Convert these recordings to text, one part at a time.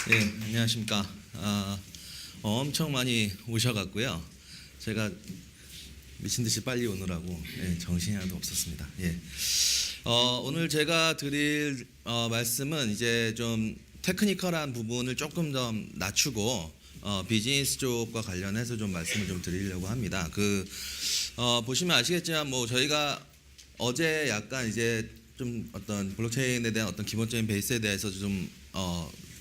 예, 안녕하십니까. 엄청 많이 오셔갖고요. 제가 미친 듯이 빨리 오느라고 정신이 하나도 없었습니다. 예. 오늘 제가 드릴 말씀은 이제 좀 테크니컬한 부분을 조금 더 낮추고 비즈니스 쪽과 관련해서 좀 말씀을 좀 드리려고 합니다. 보시면 아시겠지만 뭐 저희가 어제 약간 이제 좀 어떤 블록체인에 대한 어떤 기본적인 베이스에 대해서 좀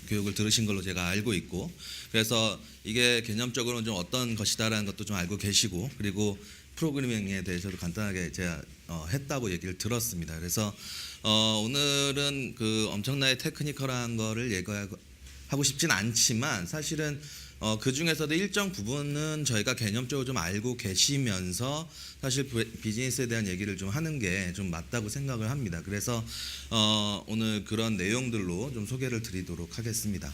교육을 들으신 걸로 제가 알고 있고, 그래서 이게 개념적으로는 좀 어떤 것이다라는 것도 좀 알고 계시고, 그리고 프로그래밍에 대해서도 간단하게 제가 했다고 얘기를 들었습니다. 그래서 오늘은 그 엄청나게 테크니컬한 거를 얘기하고 싶진 않지만 사실은 그 중에서도 일정 부분은 저희가 개념적으로 좀 알고 계시면서 사실 비즈니스에 대한 얘기를 좀 하는 게 좀 맞다고 생각을 합니다. 그래서 오늘 그런 내용들로 좀 소개를 드리도록 하겠습니다.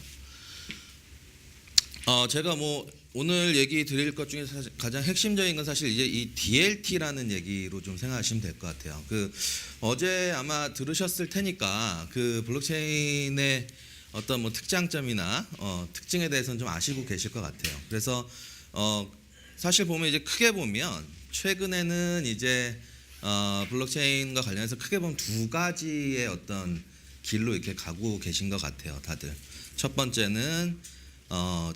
제가 뭐 오늘 얘기 드릴 것 중에 가장 핵심적인 건 사실 이제 이 DLT라는 얘기로 좀 생각하시면 될 것 같아요. 어제 아마 들으셨을 테니까 그 블록체인의 어떤 뭐 특장점이나 특징에 대해서는 좀 아시고 계실 것 같아요. 그래서 사실 보면 이제 크게 보면 최근에는 이제 블록체인과 관련해서 크게 보면 두 가지의 어떤 길로 이렇게 가고 계신 것 같아요, 다들. 첫 번째는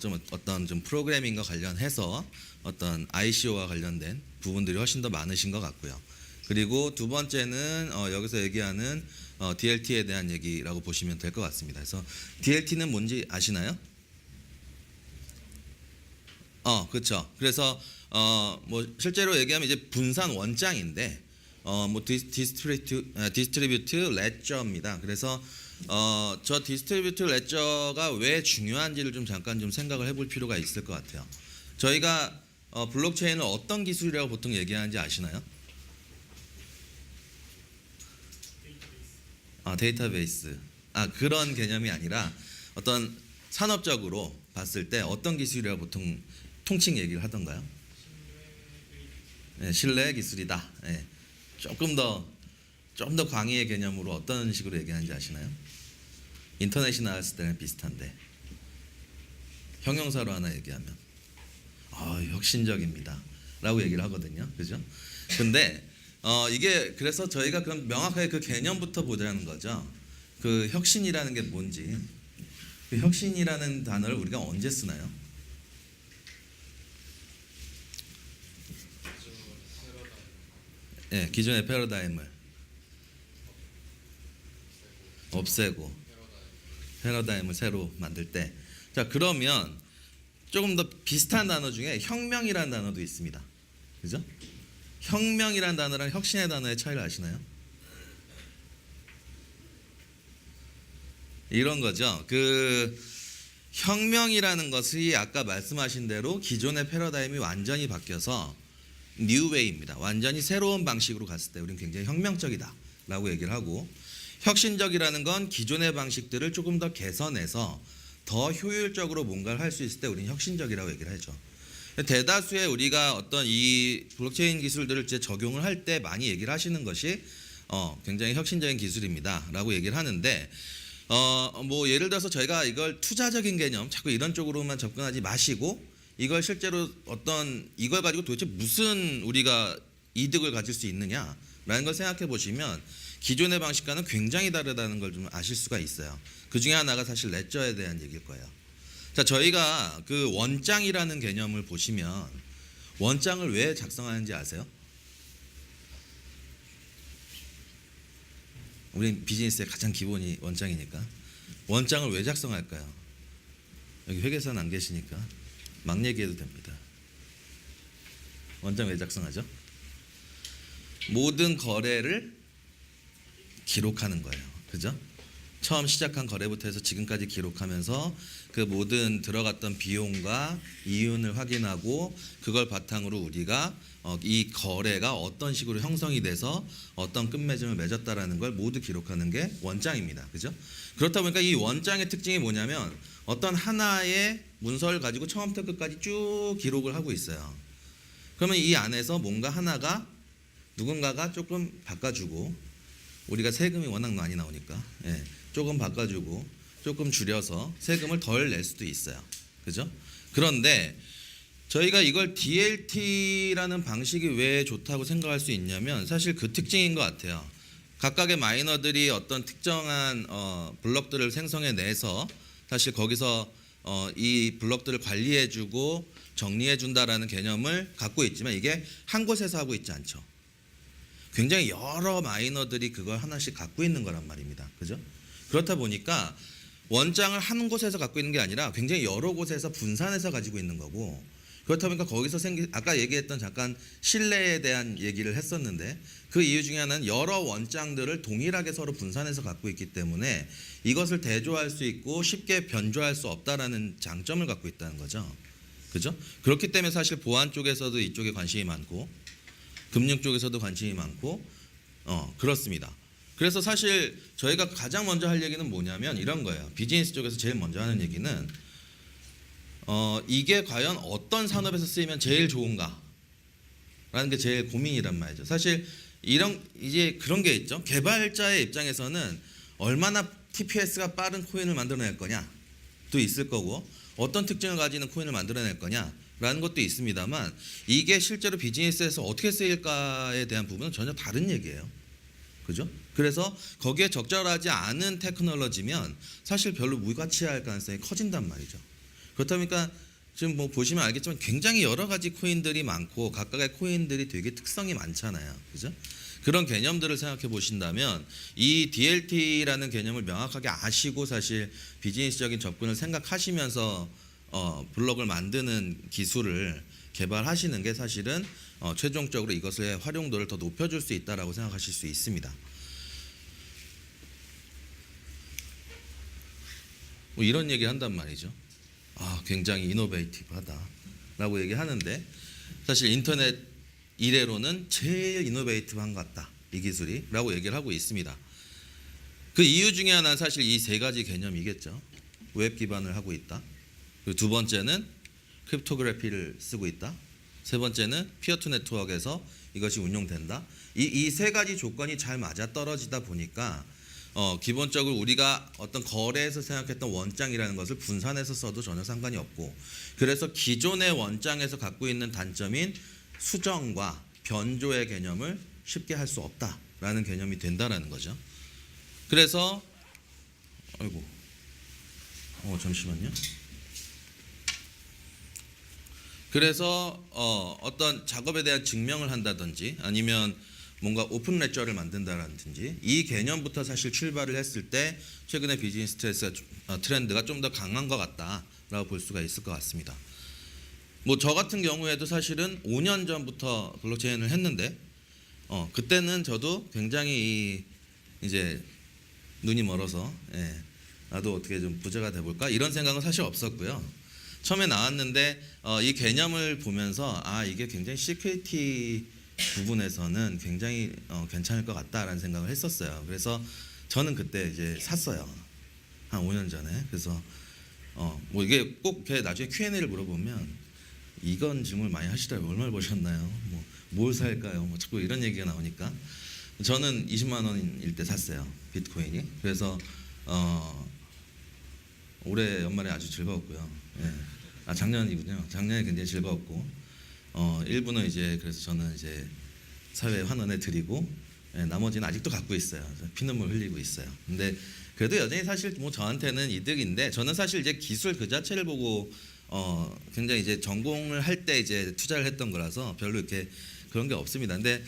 좀 어떤 좀 프로그래밍과 관련해서 어떤 ICO와 관련된 부분들이 훨씬 더 많으신 것 같고요. 그리고 두 번째는 여기서 얘기하는 DLT에 대한 얘기라고 보시면 될 것 같습니다. 그래서 DLT는 뭔지 아시나요? 그렇죠. 그래서 뭐 실제로 얘기하면 이제 분산 원장인데 뭐 디스트리뷰트 레저입니다. 그래서 저 디스트리뷰트 레저가 왜 중요한지를 좀 잠깐 좀 생각을 해볼 필요가 있을 것 같아요. 저희가 블록체인을 어떤 기술이라고 보통 얘기하는지 아시나요? 데이터베이스. 그런 개념이 아니라 어떤 산업적으로 봤을 때 어떤 기술이라고 보통 통칭 얘기를 하던가요? 신뢰 기술이다. 조금 더 광의의 개념으로 어떤 식으로 얘기하는지 아시나요? 인터넷이 나왔을 때는 비슷한데 형용사로 하나 얘기하면 혁신적입니다 라고 얘기를 하거든요. 그죠? 근데 이게 그래서 저희가 그럼 명확하게 그 개념부터 보자는 거죠. 그 혁신이라는 게 뭔지. 그 혁신이라는 단어를 우리가 언제 쓰나요? 기존의 패러다임을 없애고 패러다임을 새로 만들 때. 자, 그러면 조금 더 비슷한 단어 중에 혁명이라는 단어도 있습니다. 그죠? 혁명이라는 단어랑 혁신의 단어의 차이를 아시나요? 이런 거죠. 혁명이라는 것이 아까 말씀하신 대로 기존의 패러다임이 완전히 바뀌어서 뉴웨이입니다. 완전히 새로운 방식으로 갔을 때 우리는 굉장히 혁명적이다라고 얘기를 하고, 혁신적이라는 건 기존의 방식들을 조금 더 개선해서 더 효율적으로 뭔가를 할 수 있을 때 우리는 혁신적이라고 얘기를 하죠. 대다수의 우리가 어떤 이 블록체인 기술들을 이제 적용을 할 때 많이 얘기를 하시는 것이 굉장히 혁신적인 기술입니다라고 얘기를 하는데, 뭐 예를 들어서 저희가 이걸 투자적인 개념 자꾸 이런 쪽으로만 접근하지 마시고, 이걸 실제로 이걸 가지고 도대체 무슨 우리가 이득을 가질 수 있느냐라는 걸 생각해 보시면 기존의 방식과는 굉장히 다르다는 걸 좀 아실 수가 있어요. 그 중에 하나가 사실 레저에 대한 얘기일 거예요. 자, 저희가 그 원장이라는 개념을 보시면 원장을 왜 작성하는지 아세요? 우린 비즈니스의 가장 기본이 원장이니까. 원장을 왜 작성할까요? 여기 회계사는 안 계시니까 막 얘기해도 됩니다. 원장 왜 작성하죠? 모든 거래를 기록하는 거예요. 그죠? 처음 시작한 거래부터 해서 지금까지 기록하면서 그 모든 들어갔던 비용과 이윤을 확인하고, 그걸 바탕으로 우리가 이 거래가 어떤 식으로 형성이 돼서 어떤 끝맺음을 맺었다라는 걸 모두 기록하는 게 원장입니다. 그죠? 그렇다 보니까 이 원장의 특징이 뭐냐면 어떤 하나의 문서를 가지고 처음부터 끝까지 쭉 기록을 하고 있어요. 그러면 이 안에서 뭔가 하나가 누군가가 조금 바꿔주고, 우리가 세금이 워낙 많이 나오니까 조금 바꿔주고 조금 줄여서 세금을 덜 낼 수도 있어요. 그죠? 그런데 저희가 이걸 DLT라는 방식이 왜 좋다고 생각할 수 있냐면 사실 그 특징인 것 같아요. 각각의 마이너들이 어떤 특정한 블럭들을 생성해내서 사실 거기서 이 블럭들을 관리해주고 정리해준다라는 개념을 갖고 있지만 이게 한 곳에서 하고 있지 않죠. 굉장히 여러 마이너들이 그걸 하나씩 갖고 있는 거란 말입니다. 그죠? 그렇다 보니까 원장을 한 곳에서 갖고 있는 게 아니라 굉장히 여러 곳에서 분산해서 가지고 있는 거고, 그렇다 보니까 거기서 아까 얘기했던 잠깐 신뢰에 대한 얘기를 했었는데 그 이유 중에 하나는 여러 원장들을 동일하게 서로 분산해서 갖고 있기 때문에 이것을 대조할 수 있고 쉽게 변조할 수 없다라는 장점을 갖고 있다는 거죠. 그죠? 그렇기 때문에 사실 보안 쪽에서도 이쪽에 관심이 많고 금융 쪽에서도 관심이 많고 그렇습니다. 그래서 사실 저희가 가장 먼저 할 얘기는 뭐냐면 이런 거예요. 비즈니스 쪽에서 제일 먼저 하는 얘기는 이게 과연 어떤 산업에서 쓰이면 제일 좋은가? 라는 게 제일 고민이란 말이죠. 사실 이제 그런 게 있죠. 개발자의 입장에서는 얼마나 TPS가 빠른 코인을 만들어낼 거냐도 있을 거고 어떤 특징을 가지는 코인을 만들어낼 거냐라는 것도 있습니다만 이게 실제로 비즈니스에서 어떻게 쓰일까에 대한 부분은 전혀 다른 얘기예요. 그죠? 그래서 거기에 적절하지 않은 테크놀로지면 사실 별로 무가치할 가능성이 커진단 말이죠. 그렇다 보니까 지금 뭐 보시면 알겠지만 굉장히 여러 가지 코인들이 많고 각각의 코인들이 되게 특성이 많잖아요. 그죠? 그런 개념들을 생각해 보신다면 이 DLT라는 개념을 명확하게 아시고 사실 비즈니스적인 접근을 생각하시면서 블록을 만드는 기술을 개발하시는 게 사실은 최종적으로 이것의 활용도를 더 높여줄 수 있다라고 생각하실 수 있습니다. 뭐 이런 얘기 한단 말이죠. 굉장히 이노베이티브하다라고 얘기하는데 사실 인터넷 이래로는 제일 이노베이티브한 것 같다. 이 기술이라고 얘기를 하고 있습니다. 그 이유 중에 하나는 사실 이 세 가지 개념이겠죠. 웹 기반을 하고 있다. 그리고 두 번째는 크립토그래피를 쓰고 있다. 세 번째는 피어투 네트워크에서 이것이 운용된다. 이 세 가지 조건이 잘 맞아떨어지다 보니까 기본적으로 우리가 어떤 거래에서 생각했던 원장이라는 것을 분산해서 써도 전혀 상관이 없고, 그래서 기존의 원장에서 갖고 있는 단점인 수정과 변조의 개념을 쉽게 할 수 없다라는 개념이 된다라는 거죠. 그래서 잠시만요. 그래서 어떤 작업에 대한 증명을 한다든지 아니면 뭔가 오픈 레저를 만든다라든지 이 개념부터 사실 출발을 했을 때 최근에 비즈니스 트렌드가 좀 더 강한 것 같다라고 볼 수가 있을 것 같습니다. 뭐 저 같은 경우에도 사실은 5년 전부터 블록체인을 했는데 그때는 저도 굉장히 이제 눈이 멀어서 나도 어떻게 좀 부자가 돼볼까 이런 생각은 사실 없었고요. 처음에 나왔는데 이 개념을 보면서 이게 굉장히 시큐리티 부분에서는 굉장히 괜찮을 것 같다라는 생각을 했었어요. 그래서 저는 그때 이제 샀어요. 한 5년 전에. 그래서 뭐 이게 꼭 나중에 Q&A를 물어보면 이건 질문을 많이 하시더라고요. 얼마를 버셨나요? 뭘 살까요? 뭐 자꾸 이런 얘기가 나오니까 저는 20만 원일 때 샀어요. 비트코인이. 그래서 올해 연말에 아주 즐거웠고요. 작년이군요. 작년에 굉장히 즐거웠고 일부는 이제 그래서 저는 이제 사회에 환원해 드리고 나머지는 아직도 갖고 있어요. 피눈물 흘리고 있어요. 근데 그래도 여전히 사실 뭐 저한테는 이득인데 저는 사실 이제 기술 그 자체를 보고 굉장히 이제 전공을 할 때 이제 투자를 했던 거라서 별로 이렇게 그런 게 없습니다. 근데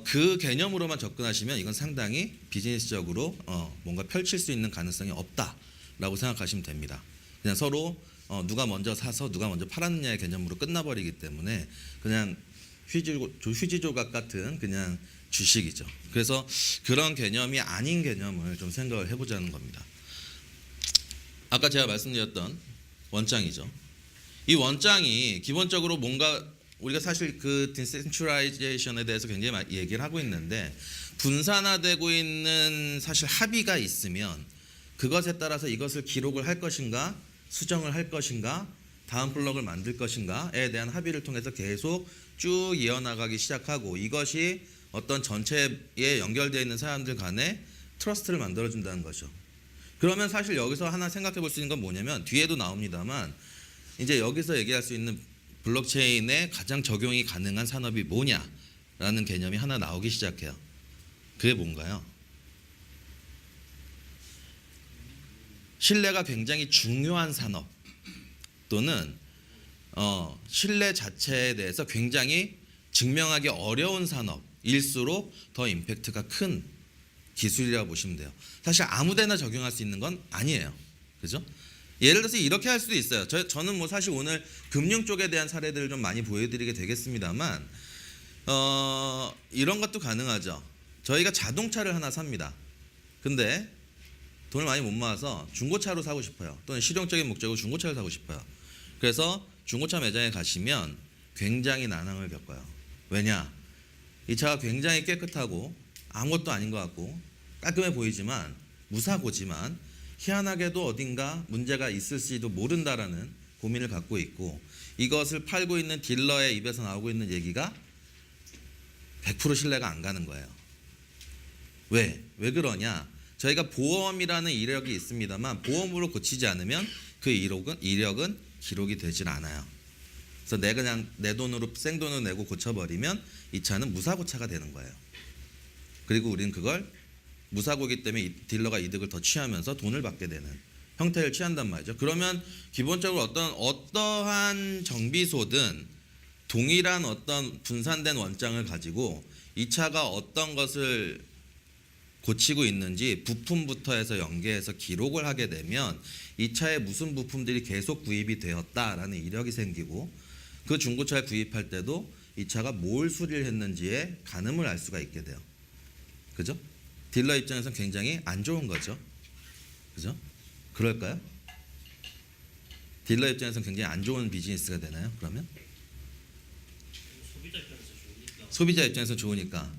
그 개념으로만 접근하시면 이건 상당히 비즈니스적으로 뭔가 펼칠 수 있는 가능성이 없다라고 생각하시면 됩니다. 그냥 서로 누가 먼저 사서 누가 먼저 팔았느냐의 개념으로 끝나버리기 때문에 그냥 휴지 조각 같은 그냥 주식이죠. 그래서 그런 개념이 아닌 개념을 좀 생각을 해보자는 겁니다. 아까 제가 말씀드렸던 원장이죠. 이 원장이 기본적으로 뭔가 우리가 사실 그 디센트럴라이제이션에 대해서 굉장히 많이 얘기를 하고 있는데 분산화되고 있는 사실 합의가 있으면 그것에 따라서 이것을 기록을 할 것인가 수정을 할 것인가 다음 블록을 만들 것인가에 대한 합의를 통해서 계속 쭉 이어나가기 시작하고 이것이 어떤 전체에 연결되어 있는 사람들 간에 트러스트를 만들어준다는 거죠. 그러면 사실 여기서 하나 생각해 볼 수 있는 건 뭐냐면 뒤에도 나옵니다만 이제 여기서 얘기할 수 있는 블록체인에 가장 적용이 가능한 산업이 뭐냐라는 개념이 하나 나오기 시작해요. 그게 뭔가요? 신뢰가 굉장히 중요한 산업 또는 신뢰 자체에 대해서 굉장히 증명하기 어려운 산업일수록 더 임팩트가 큰 기술이라고 보시면 돼요. 사실 아무데나 적용할 수 있는 건 아니에요. 그죠? 예를 들어서 이렇게 할 수도 있어요. 저는 뭐 사실 오늘 금융 쪽에 대한 사례들을 좀 많이 보여드리게 되겠습니다만 이런 것도 가능하죠. 저희가 자동차를 하나 삽니다. 근데 돈을 많이 못 모아서 중고차로 사고 싶어요. 또는 실용적인 목적으로 중고차를 사고 싶어요. 그래서 중고차 매장에 가시면 굉장히 난항을 겪어요. 왜냐? 이 차가 굉장히 깨끗하고 아무것도 아닌 것 같고 깔끔해 보이지만 무사고지만 희한하게도 어딘가 문제가 있을지도 모른다라는 고민을 갖고 있고 이것을 팔고 있는 딜러의 입에서 나오고 있는 얘기가 100% 신뢰가 안 가는 거예요. 왜 그러냐? 저희가 보험이라는 이력이 있습니다만 보험으로 고치지 않으면 그 이력은 기록이 되질 않아요. 그래서 그냥 내 돈으로 생돈을 내고 고쳐버리면 이 차는 무사고차가 되는 거예요. 그리고 우리는 그걸 무사고이기 때문에 딜러가 이득을 더 취하면서 돈을 받게 되는 형태를 취한단 말이죠. 그러면 기본적으로 어떠한 정비소든 동일한 어떤 분산된 원장을 가지고 이 차가 어떤 것을 고치고 있는지 부품부터 해서 연계해서 기록을 하게 되면 이 차에 무슨 부품들이 계속 구입이 되었다라는 이력이 생기고 그 중고차를 구입할 때도 이 차가 뭘 수리를 했는지에 가늠을 알 수가 있게 돼요. 그죠? 딜러 입장에서는 굉장히 안 좋은 거죠. 그죠? 그럴까요? 딜러 입장에서는 굉장히 안 좋은 비즈니스가 되나요? 그러면? 소비자 입장에서 좋으니까.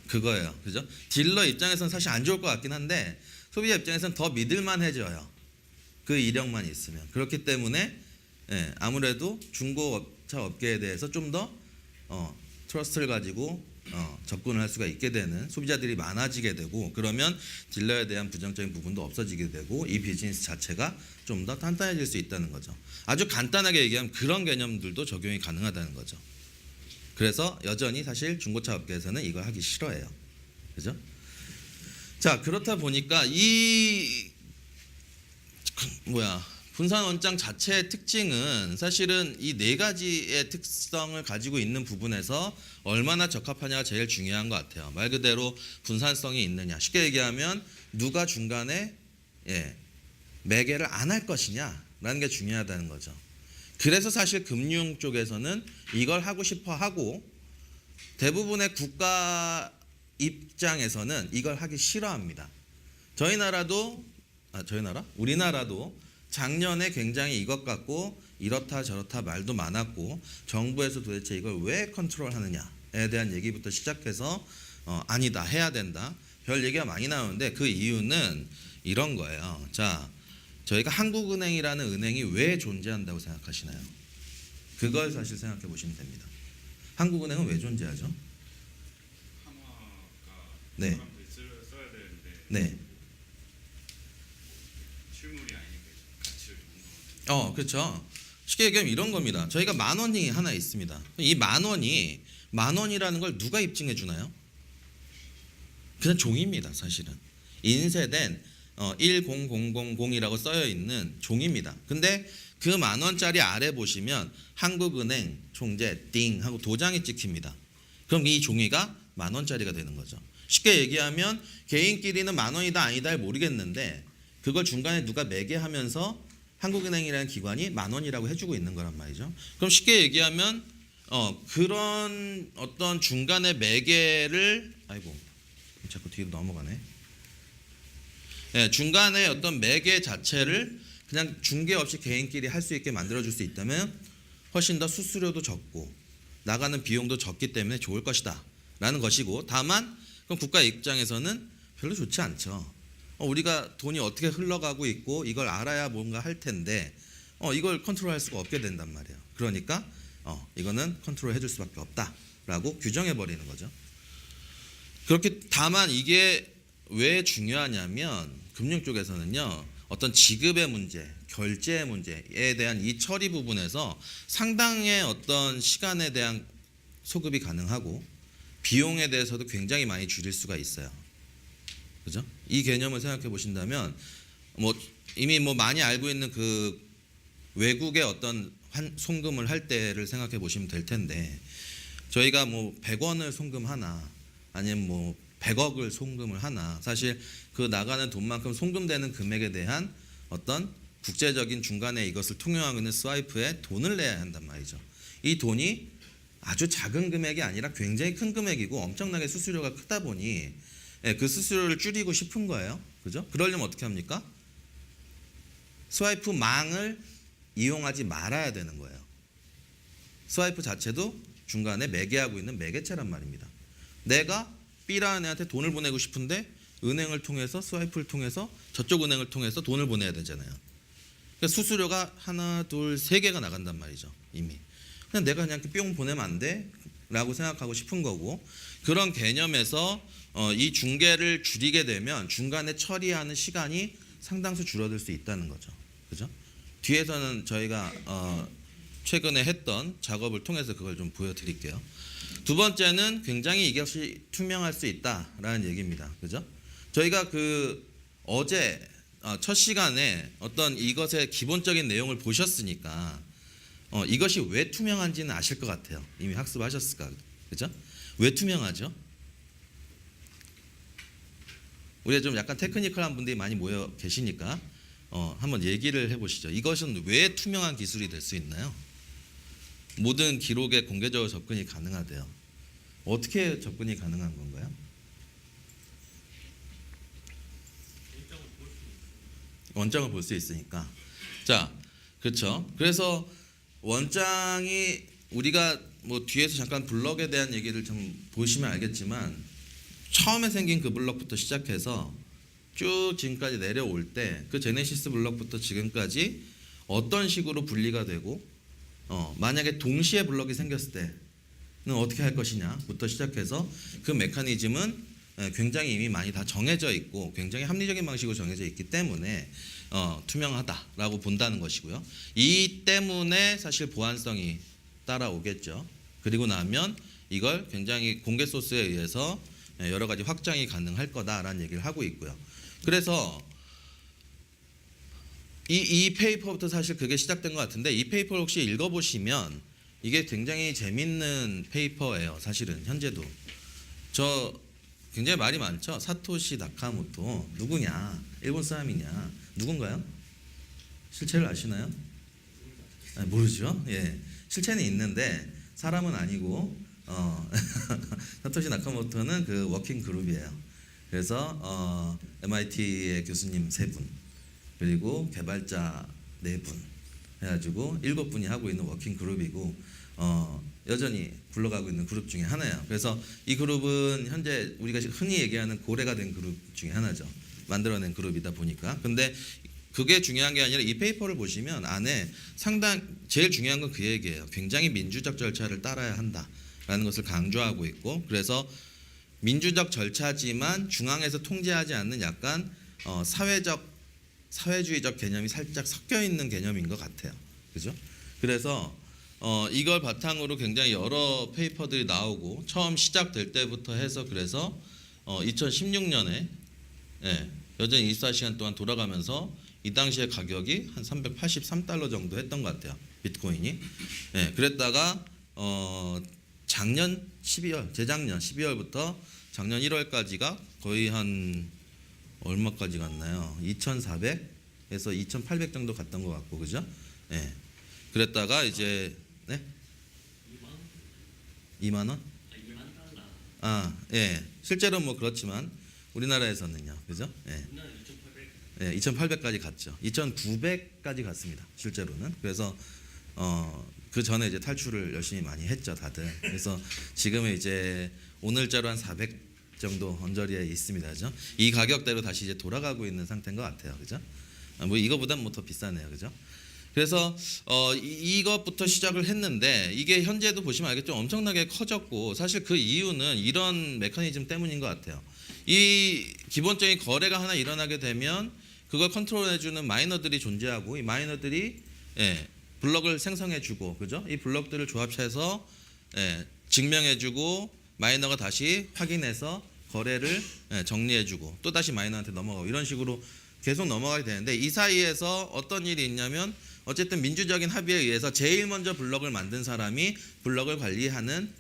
그거예요. 그죠? 딜러 입장에서는 사실 안 좋을 것 같긴 한데 소비자 입장에서는 더 믿을만해져요. 그 이력만 있으면. 그렇기 때문에 아무래도 중고차 업계에 대해서 좀 더 트러스트를 가지고 접근을 할 수가 있게 되는 소비자들이 많아지게 되고 그러면 딜러에 대한 부정적인 부분도 없어지게 되고 이 비즈니스 자체가 좀 더 단단해질 수 있다는 거죠. 아주 간단하게 얘기하면 그런 개념들도 적용이 가능하다는 거죠. 그래서 여전히 사실 중고차 업계에서는 이걸 하기 싫어해요. 그죠? 자, 그렇다 보니까 분산 원장 자체의 특징은 사실은 이 네 가지의 특성을 가지고 있는 부분에서 얼마나 적합하냐가 제일 중요한 것 같아요. 말 그대로 분산성이 있느냐. 쉽게 얘기하면 누가 중간에 매개를 안 할 것이냐라는 게 중요하다는 거죠. 그래서 사실 금융 쪽에서는 이걸 하고 싶어 하고 대부분의 국가 입장에서는 이걸 하기 싫어합니다. 우리나라도 작년에 굉장히 이것 갖고 이렇다 저렇다 말도 많았고 정부에서 도대체 이걸 왜 컨트롤하느냐에 대한 얘기부터 시작해서 아니다 해야 된다 별 얘기가 많이 나오는데 그 이유는 이런 거예요. 자, 저희가 한국은행이라는 은행이 왜 존재한다고 생각하시나요? 그걸 사실 생각해 보시면 됩니다. 한국은행은 왜 존재하죠? 한화가 네. 사람들이 써야 되는데 네. 실물이 아니니까 가치를 주는 거. 그렇죠. 쉽게 얘기하면 이런 겁니다. 저희가 10,000원이 하나 있습니다. 이 10,000원이 10,000원이라는 걸 누가 입증해 주나요? 그냥 종이입니다, 사실은. 인쇄된 10000이라고 써여 있는 종입니다. 근데 그 10,000원짜리 아래 보시면 한국은행 총재 띵 하고 도장이 찍힙니다. 그럼 이 종이가 10,000원짜리가 되는 거죠. 쉽게 얘기하면 개인끼리는 10,000원이다 아니다를 모르겠는데 그걸 중간에 누가 매개하면서 한국은행이라는 기관이 10,000원이라고 해주고 있는 거란 말이죠. 그럼 쉽게 얘기하면 그런 어떤 중간에 매개를 자꾸 뒤로 넘어가네. 중간에 어떤 매개 자체를 그냥 중개 없이 개인끼리 할 수 있게 만들어줄 수 있다면 훨씬 더 수수료도 적고 나가는 비용도 적기 때문에 좋을 것이다 라는 것이고 다만 그럼 국가 입장에서는 별로 좋지 않죠. 우리가 돈이 어떻게 흘러가고 있고 이걸 알아야 뭔가 할 텐데 이걸 컨트롤할 수가 없게 된단 말이에요. 그러니까 이거는 컨트롤 해줄 수밖에 없다라고 규정해 버리는 거죠. 그렇게 다만 이게 왜 중요하냐면 금융 쪽에서는요. 어떤 지급의 문제, 결제의 문제에 대한 이 처리 부분에서 상당의 어떤 시간에 대한 소급이 가능하고 비용에 대해서도 굉장히 많이 줄일 수가 있어요. 그죠? 이 개념을 생각해 보신다면 뭐 이미 뭐 많이 알고 있는 그 외국의 어떤 송금을 할 때를 생각해 보시면 될 텐데 저희가 뭐 100원을 송금하나 아니면 뭐 100억을 송금을 하나 사실 그 나가는 돈만큼 송금되는 금액에 대한 어떤 국제적인 중간에 이것을 통용하고 있는 스와이프에 돈을 내야 한단 말이죠. 이 돈이 아주 작은 금액이 아니라 굉장히 큰 금액이고 엄청나게 수수료가 크다 보니 그 수수료를 줄이고 싶은 거예요. 그죠? 그러려면 어떻게 합니까? 스와이프 망을 이용하지 말아야 되는 거예요. 스와이프 자체도 중간에 매개하고 있는 매개체란 말입니다. 내가 B라는 애한테 돈을 보내고 싶은데 은행을 통해서 스와이프를 통해서 저쪽 은행을 통해서 돈을 보내야 되잖아요. 그러니까 수수료가 하나, 둘, 세 개가 나간단 말이죠. 이미. 그냥 내가 그냥 뿅 보내면 안 돼? 라고 생각하고 싶은 거고 그런 개념에서 이 중개를 줄이게 되면 중간에 처리하는 시간이 상당수 줄어들 수 있다는 거죠. 그죠? 뒤에서는 저희가 최근에 했던 작업을 통해서 그걸 좀 보여드릴게요. 두 번째는 굉장히 이것이 투명할 수 있다라는 얘기입니다. 그죠? 저희가 그 어제 첫 시간에 어떤 이것의 기본적인 내용을 보셨으니까 이것이 왜 투명한지는 아실 것 같아요. 이미 학습하셨을까? 그죠? 왜 투명하죠? 우리가 좀 약간 테크니컬한 분들이 많이 모여 계시니까 한번 얘기를 해보시죠. 이것은 왜 투명한 기술이 될 수 있나요? 모든 기록에 공개적으로 접근이 가능하대요. 어떻게 접근이 가능한 건가요? 원장을 볼 수 있으니까. 자, 그렇죠. 그래서 원장이 우리가 뭐 뒤에서 잠깐 블럭에 대한 얘기를 좀 보시면 알겠지만 처음에 생긴 그 블럭부터 시작해서 쭉 지금까지 내려올 때 그 제네시스 블럭부터 지금까지 어떤 식으로 분리가 되고 만약에 동시에 블럭이 생겼을 때는 어떻게 할 것이냐부터 시작해서 그 메커니즘은 굉장히 이미 많이 다 정해져 있고 굉장히 합리적인 방식으로 정해져 있기 때문에 투명하다라고 본다는 것이고요. 이 때문에 사실 보안성이 따라오겠죠. 그리고 나면 이걸 굉장히 공개 소스에 의해서 여러 가지 확장이 가능할 거다라는 얘기를 하고 있고요. 그래서 이 페이퍼부터 사실 그게 시작된 것 같은데 이 페이퍼를 혹시 읽어보시면 이게 굉장히 재밌는 페이퍼예요. 사실은 현재도 저 굉장히 말이 많죠. 사토시 나카모토 누구냐? 일본 사람이냐? 누군가요? 실체를 아시나요? 모르죠. 예, 실체는 있는데 사람은 아니고 사토시 나카모토는 그 워킹 그룹이에요. 그래서 MIT의 교수님 3분 그리고 개발자 4분 해가지고 7분이 하고 있는 워킹 그룹이고 여전히 굴러가고 있는 그룹 중에 하나예요. 그래서 이 그룹은 현재 우리가 흔히 얘기하는 고래가 된 그룹 중에 하나죠. 만들어낸 그룹이다 보니까. 근데 그게 중요한 게 아니라 이 페이퍼를 보시면 안에 제일 중요한 건 그 얘기예요. 굉장히 민주적 절차를 따라야 한다라는 것을 강조하고 있고 그래서 민주적 절차지만 중앙에서 통제하지 않는 약간 사회주의적 개념이 살짝 섞여 있는 개념인 것 같아요. 그죠? 그래서 이걸 바탕으로 굉장히 여러 페이퍼들이 나오고 처음 시작될 때부터 해서 그래서 2016년에 여전히 24시간 동안 돌아가면서 이 당시에 가격이 한 383달러 정도 했던 것 같아요. 비트코인이. 그랬다가 재작년 12월부터 작년 1월까지가 거의 한 얼마까지 갔나요? 2,400에서 2,800 정도 갔던 것 같고 그죠? 그랬다가 이제 2만 원? 실제로 뭐 그렇지만 우리나라에서는요. 그죠? 2,800까지 갔죠. 2,900까지 갔습니다. 실제로는. 그래서 그 전에 이제 탈출을 열심히 많이 했죠, 다들. 그래서 지금은 이제 오늘자로 한 400 정도 언저리에 있습니다. 그죠? 이 가격대로 다시 이제 돌아가고 있는 상태인 것 같아요. 그죠? 뭐 이거보단 뭐 더 비싸네요. 그죠? 그래서 이것부터 시작을 했는데 이게 현재도 보시면 알겠죠. 엄청나게 커졌고 사실 그 이유는 이런 메커니즘 때문인 것 같아요. 이 기본적인 거래가 하나 일어나게 되면 그걸 컨트롤해주는 마이너들이 존재하고 이 마이너들이 블럭을 생성해주고 그죠? 이 블럭들을 조합해서 증명해주고 마이너가 다시 확인해서 거래를 정리해주고 또 다시 마이너한테 넘어가고 이런 식으로 계속 넘어가게 되는데 이 사이에서 어떤 일이 있냐면 어쨌든 민주적인 합의에 의해서 제일 먼저 블럭을 만든 사람이 블럭을 관리하는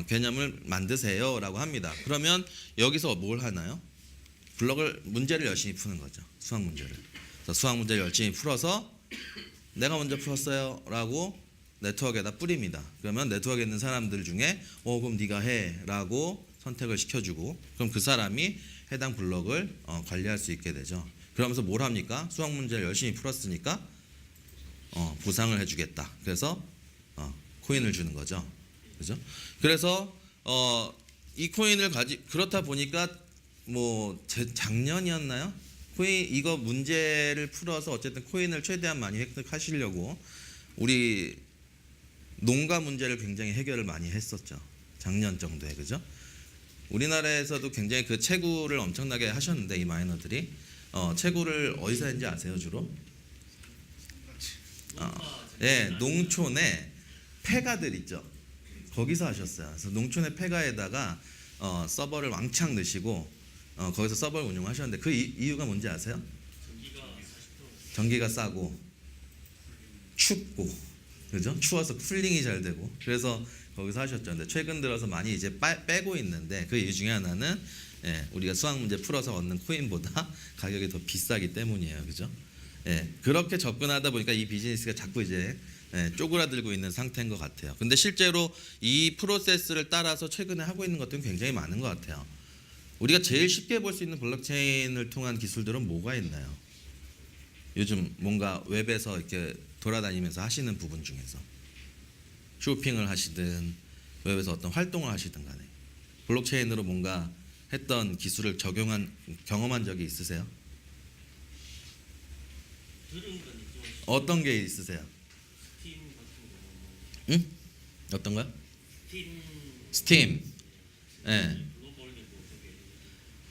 개념을 만드세요라고 합니다. 그러면 여기서 뭘 하나요? 블럭을 문제를 열심히 푸는 거죠. 수학 문제를. 그래서 수학 문제를 열심히 풀어서 내가 먼저 풀었어요라고 네트워크에다 뿌립니다. 그러면 네트워크에 있는 사람들 중에 그럼 네가 해라고 선택을 시켜주고 그럼 그 사람이 해당 블럭을 관리할 수 있게 되죠. 그러면서 뭘 합니까? 수학 문제를 열심히 풀었으니까 보상을 해주겠다. 그래서 코인을 주는 거죠. 그죠? 그래서 이 코인을 그렇다 보니까 뭐 작년이었나요? 코인 이거 문제를 풀어서 어쨌든 코인을 최대한 많이 획득하시려고 우리 농가 문제를 굉장히 해결을 많이 했었죠. 작년 정도에 그죠? 우리나라에서도 굉장히 그 채굴을 엄청나게 하셨는데 이 마이너들이 채굴을 어디서 했는지 아세요 주로? 농촌에 폐가들 있죠. 거기서 하셨어요. 그래서 농촌의 폐가에다가 서버를 왕창 넣으시고 거기서 서버를 운영하셨는데 그 이유가 뭔지 아세요? 전기가 싸고 춥고 그죠? 추워서 쿨링이 잘 되고 그래서 거기서 하셨죠. 근데 최근 들어서 많이 이제 빼고 있는데 그 이유 중에 하나는 우리가 수학 문제 풀어서 얻는 코인보다 가격이 더 비싸기 때문이에요. 그죠? 그렇게 접근하다 보니까 이 비즈니스가 자꾸 이제 쪼그라들고 있는 상태인 것 같아요. 근데 실제로 이 프로세스를 따라서 최근에 하고 있는 것들은 굉장히 많은 것 같아요. 우리가 제일 쉽게 볼 수 있는 블록체인을 통한 기술들은 뭐가 있나요? 요즘 뭔가 웹에서 이렇게 돌아다니면서 하시는 부분 중에서 쇼핑을 하시든 웹에서 어떤 활동을 하시든 간에 블록체인으로 뭔가 했던 기술을 경험한 적이 있으세요? 어떤 게 있으세요? 응? 어떤 거요? 스팀.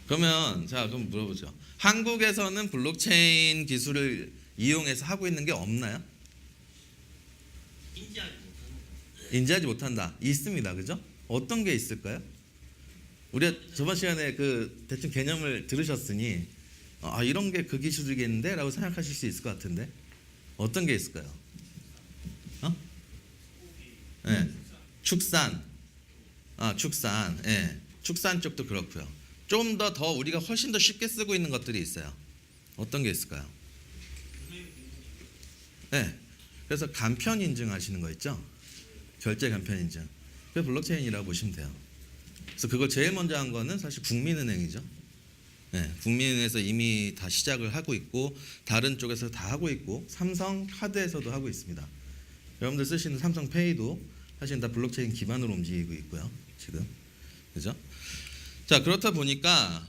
그러면 그럼 물어보죠. 한국에서는 블록체인 기술을 이용해서 하고 있는 게 없나요? 인지하지 못한다. 있습니다. 그죠? 어떤 게 있을까요? 우리가 저번 시간에 그 대충 개념을 들으셨으니 이런 게 그 기술이겠는데? 라고 생각하실 수 있을 것 같은데 어떤 게 있을까요? 축산. 축산. 축산 쪽도 그렇고요. 좀 더 우리가 훨씬 더 쉽게 쓰고 있는 것들이 있어요. 어떤 게 있을까요? 그래서 간편 인증하시는 거 있죠? 결제 간편 인증. 그게 블록체인이라고 보시면 돼요. 그래서 그걸 제일 먼저 한 거는 사실 국민은행이죠. 국민은행에서 이미 다 시작을 하고 있고 다른 쪽에서 다 하고 있고 삼성카드에서도 하고 있습니다. 여러분들 쓰시는 삼성페이도 사실 다 블록체인 기반으로 움직이고 있고요. 지금 그죠? 자 그렇다 보니까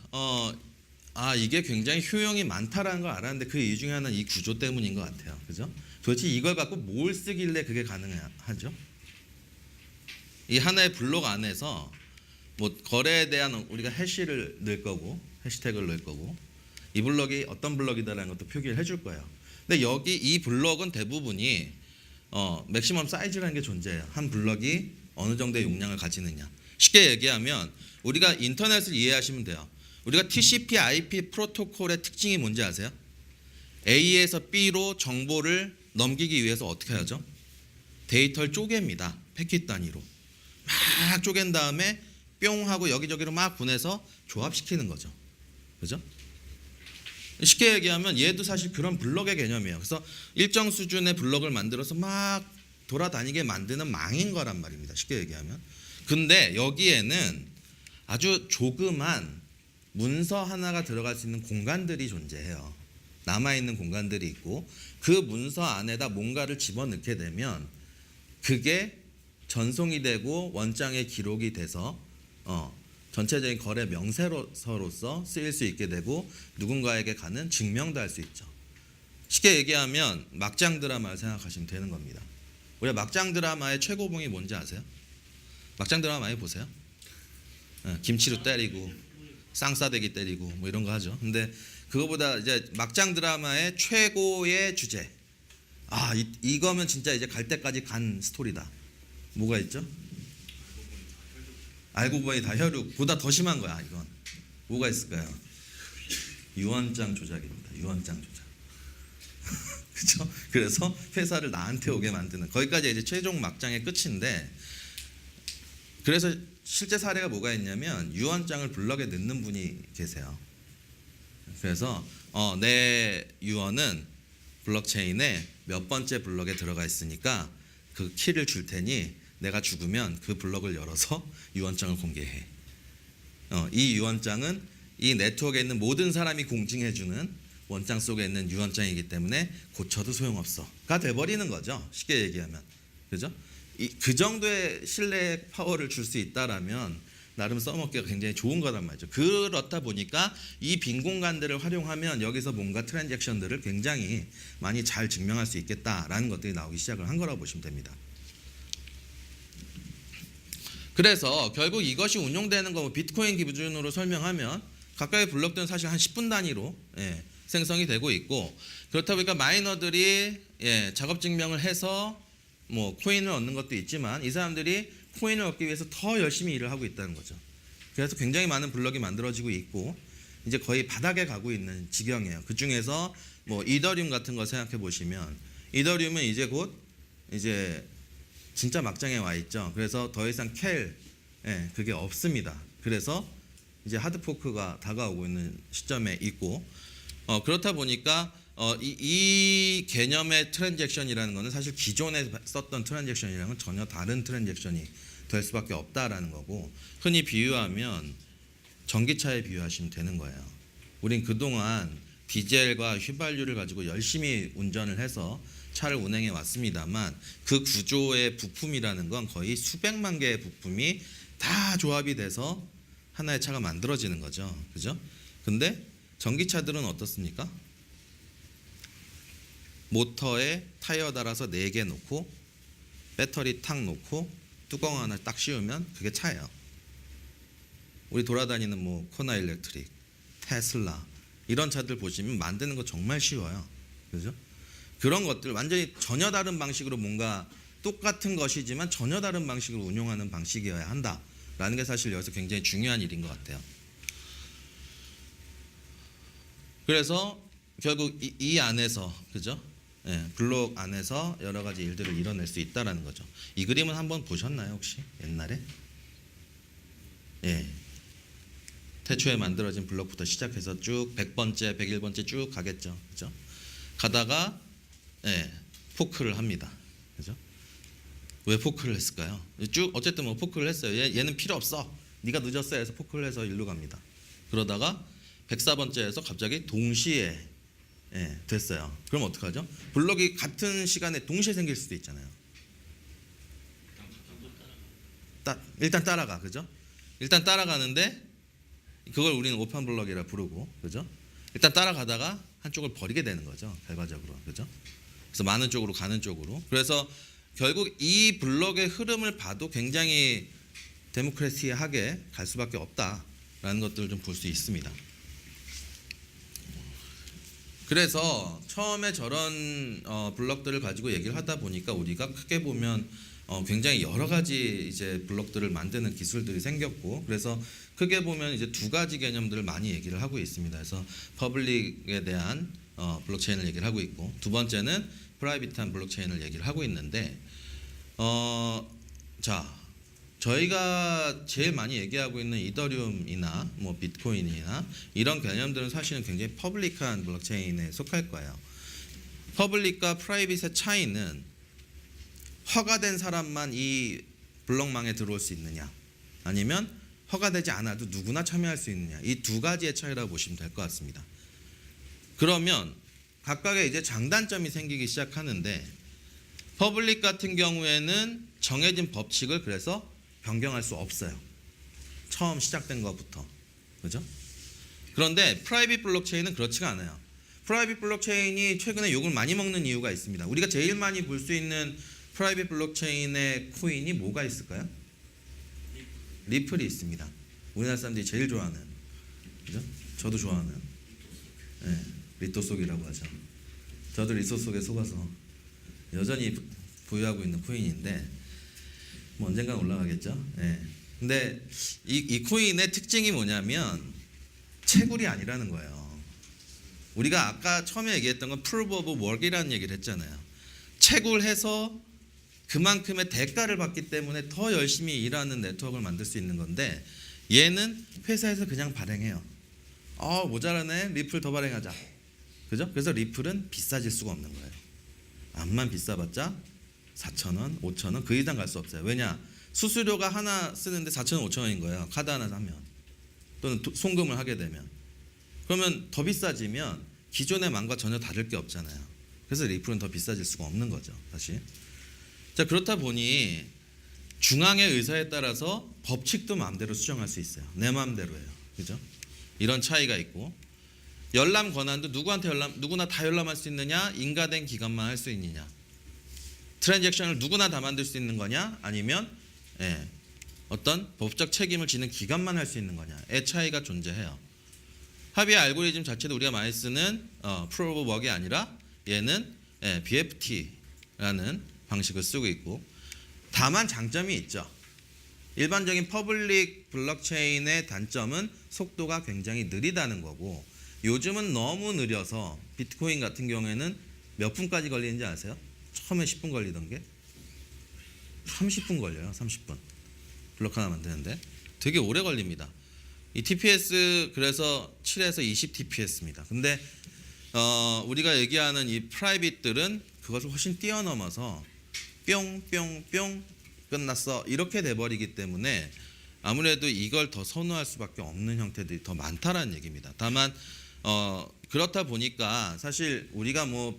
이게 굉장히 효용이 많다라는 걸 알았는데 그 이유 중에 하나는 이 구조 때문인 것 같아요. 그죠? 도대체 이걸 갖고 뭘 쓰길래 그게 가능하죠? 이 하나의 블록 안에서 뭐 거래에 대한 우리가 해시를 넣을 거고 해시태그를 넣을 거고 이 블록이 어떤 블록이다라는 것도 표기를 해줄 거예요. 근데 여기 이 블록은 대부분이 맥시멈 사이즈라는 게 존재해요. 한 블록이 어느 정도의 용량을 가지느냐. 쉽게 얘기하면 우리가 인터넷을 이해하시면 돼요. 우리가 TCP/IP 프로토콜의 특징이 뭔지 아세요? A에서 B로 정보를 넘기기 위해서 어떻게 하죠? 데이터를 쪼갭니다. 패킷 단위로. 막 쪼갠 다음에 뿅 하고 여기저기로 막 보내서 조합시키는 거죠. 그죠? 쉽게 얘기하면 얘도 사실 그런 블럭의 개념이에요. 그래서 일정 수준의 블럭을 만들어서 막 돌아다니게 만드는 망인 거란 말입니다. 쉽게 얘기하면. 근데 여기에는 아주 조그만 문서 하나가 들어갈 수 있는 공간들이 존재해요. 남아있는 공간들이 있고 그 문서 안에다 뭔가를 집어넣게 되면 그게 전송이 되고 원장에 기록이 돼서 전체적인 거래 명세서로서 쓰일 수 있게 되고 누군가에게 가는 증명도 할 수 있죠. 쉽게 얘기하면 막장 드라마를 생각하시면 되는 겁니다. 우리가 막장 드라마의 최고봉이 뭔지 아세요? 막장 드라마 많이 보세요? 김치로 때리고 쌍싸대기 때리고 뭐 이런 거 하죠. 근데 그거보다 이제 막장 드라마의 최고의 주제. 이거면 진짜 이제 갈 때까지 간 스토리다. 뭐가 있죠? 알고 보니 다 혈육보다 더 심한 거야. 이건 뭐가 있을까요? 유언장 조작입니다. 유언장 조작. 그렇죠? 그래서 회사를 나한테 오게 만드는 거기까지 이제 최종 막장의 끝인데, 그래서 실제 사례가 뭐가 있냐면 유언장을 블럭에 넣는 분이 계세요. 그래서 내 유언은 블록체인에 몇 번째 블럭에 들어가 있으니까 그 키를 줄 테니 내가 죽으면 그 블럭을 열어서 유언장을 공개해. 이 유언장은 이 네트워크에 있는 모든 사람이 공증해주는 원장 속에 있는 유언장이기 때문에 고쳐도 소용없어가 돼버리는 거죠. 쉽게 얘기하면. 그죠? 그 정도의 신뢰 파워를 줄 수 있다라면 나름 써먹기가 굉장히 좋은 거란 말이죠. 그렇다 보니까 이 빈 공간들을 활용하면 여기서 뭔가 트랜잭션들을 굉장히 많이 잘 증명할 수 있겠다라는 것들이 나오기 시작을 한 거라고 보시면 됩니다. 그래서 결국 이것이 운용되는 거 비트코인 기준으로 설명하면 각각의 블록들은 사실 한 10분 단위로 생성이 되고 있고, 그렇다 보니까 마이너들이 작업 증명을 해서 뭐 코인을 얻는 것도 있지만 이 사람들이 코인을 얻기 위해서 더 열심히 일을 하고 있다는 거죠. 그래서 굉장히 많은 블럭이 만들어지고 있고 이제 거의 바닥에 가고 있는 지경이에요. 그 중에서 뭐 이더리움 같은 거 생각해 보시면 이더리움은 이제 곧 이제 진짜 막장에 와 있죠. 그래서 더 이상 그게 없습니다. 그래서 이제 하드포크가 다가오고 있는 시점에 있고, 그렇다 보니까 이 개념의 트랜잭션이라는 것은 사실 기존에 썼던 트랜잭션이랑은 전혀 다른 트랜잭션이 될 수밖에 없다라는 거고, 흔히 비유하면 전기차에 비유하시면 되는 거예요. 우린 그동안 디젤과 휘발유를 가지고 열심히 운전을 해서 차를 운행해 왔습니다만 그 구조의 부품이라는 건 거의 수백만 개의 부품이 다 조합이 돼서 하나의 차가 만들어지는 거죠. 그죠? 근데 전기차들은 어떻습니까? 모터에 타이어 달아서 4개 놓고 배터리 탁 놓고 뚜껑 하나 딱 씌우면 그게 차예요. 우리 돌아다니는 뭐 코나 일렉트릭, 테슬라 이런 차들 보시면 만드는 거 정말 쉬워요. 그죠? 그런 것들 완전히 전혀 다른 방식으로 뭔가 똑같은 것이지만 전혀 다른 방식으로 운용하는 방식이어야 한다라는 게 사실 여기서 굉장히 중요한 일인 것 같아요. 그래서 결국 이 안에서, 그죠? 블록 안에서 여러 가지 일들을 이뤄낼 수 있다라는 거죠. 이 그림은 한번 보셨나요 혹시 옛날에? 태초에 만들어진 블록부터 시작해서 쭉 100번째, 101번째 쭉 가겠죠. 그죠? 가다가 포크를 합니다. 그죠? 왜 포크를 했을까요? 쭉 어쨌든 뭐 포크를 했어요. 얘는 필요 없어. 네가 늦었어 해서 포크를 해서 일로 갑니다. 그러다가 104번째에서 갑자기 동시에 됐어요. 그럼 어떡하죠? 블록이 같은 시간에 동시에 생길 수도 있잖아요. 일단 따라가. 그죠? 일단 따라가는데 그걸 우리는 오픈 블록이라 부르고, 그죠? 일단 따라가다가 한쪽을 버리게 되는 거죠. 결과적으로. 그죠? 그래서 많은 쪽으로 가는 쪽으로. 그래서 결국 이 블록의 흐름을 봐도 굉장히 데모크래시하게 갈 수밖에 없다라는 것들을 좀 볼 수 있습니다. 그래서 처음에 저런 블록들을 가지고 얘기를 하다 보니까 우리가 크게 보면 굉장히 여러 가지 이제 블록들을 만드는 기술들이 생겼고, 그래서 크게 보면 이제 두 가지 개념들을 많이 얘기를 하고 있습니다. 그래서 퍼블릭에 대한 블록체인을 얘기를 하고 있고, 두 번째는 프라이빗한 블록체인을 얘기를 하고 있는데, 자, 저희가 제일 많이 얘기하고 있는 이더리움이나 뭐 비트코인이나 이런 개념들은 사실은 굉장히 퍼블릭한 블록체인에 속할 거예요. 퍼블릭과 프라이빗의 차이는 허가된 사람만 이 블록망에 들어올 수 있느냐, 아니면 허가되지 않아도 누구나 참여할 수 있느냐, 이 두 가지의 차이라고 보시면 될 것 같습니다. 그러면 각각의 이제 장단점이 생기기 시작하는데, 퍼블릭 같은 경우에는 정해진 법칙을 그래서 변경할 수 없어요. 처음 시작된 것부터. 그죠? 그런데 프라이빗 블록체인은 그렇지가 않아요. 프라이빗 블록체인이 최근에 욕을 많이 먹는 이유가 있습니다. 우리가 제일 많이 볼 수 있는 프라이빗 블록체인의 코인이 뭐가 있을까요? 리플이 있습니다. 우리나라 사람들이 제일 좋아하는. 그죠? 저도 좋아하는 예, 리토 속이라고 하죠. 저도 리토 속에 속아서 여전히 보유하고 있는 코인인데 뭐 언젠가 올라가겠죠. 예. 근데 이 코인의 특징이 뭐냐면 채굴이 아니라는 거예요. 우리가 아까 처음에 얘기했던 건 Proof of Work이라는 얘기를 했잖아요. 채굴해서 그만큼의 대가를 받기 때문에 더 열심히 일하는 네트워크를 만들 수 있는 건데 얘는 회사에서 그냥 발행해요. 모자라네. 리플 더 발행하자. 그죠? 그래서 리플은 비싸질 수가 없는 거예요. 암만 비싸봤자 4,000원, 5,000원 그 이상 갈 수 없어요. 왜냐? 수수료가 하나 쓰는데 4,000원, 5,000원인 거예요. 카드 하나 사면 또는 송금을 하게 되면 그러면 더 비싸지면 기존의 망과 전혀 다를 게 없잖아요. 그래서 리플은 더 비싸질 수가 없는 거죠. 사실. 자, 그렇다 보니 중앙의 의사에 따라서 법칙도 마음대로 수정할 수 있어요. 내 마음대로예요. 그죠? 이런 차이가 있고 열람 권한도 누구나 다 열람할 수 있느냐? 인가된 기간만 할 수 있느냐? 트랜잭션을 누구나 다 만들 수 있는 거냐? 아니면 어떤 법적 책임을 지는 기간만 할 수 있는 거냐의 차이가 존재해요. 합의 알고리즘 자체도 우리가 많이 쓰는 Proof of Work이 아니라 얘는 BFT라는 방식을 쓰고 있고 다만 장점이 있죠. 일반적인 퍼블릭 블록체인의 단점은 속도가 굉장히 느리다는 거고 요즘은 너무 느려서 비트코인 같은 경우에는 몇 분까지 걸리는지 아세요? 처음에 10분 걸리던 게 30분 걸려요. 30분. 블록 하나 만드는데 되게 오래 걸립니다. 이 TPS 그래서 7에서 20 TPS입니다. 근데 우리가 얘기하는 이 프라이빗들은 그것을 훨씬 뛰어넘어서 뿅뿅뿅 끝났어 이렇게 돼버리기 때문에 아무래도 이걸 더 선호할 수밖에 없는 형태들이 더 많다라는 얘기입니다. 다만 그렇다 보니까 사실 우리가 뭐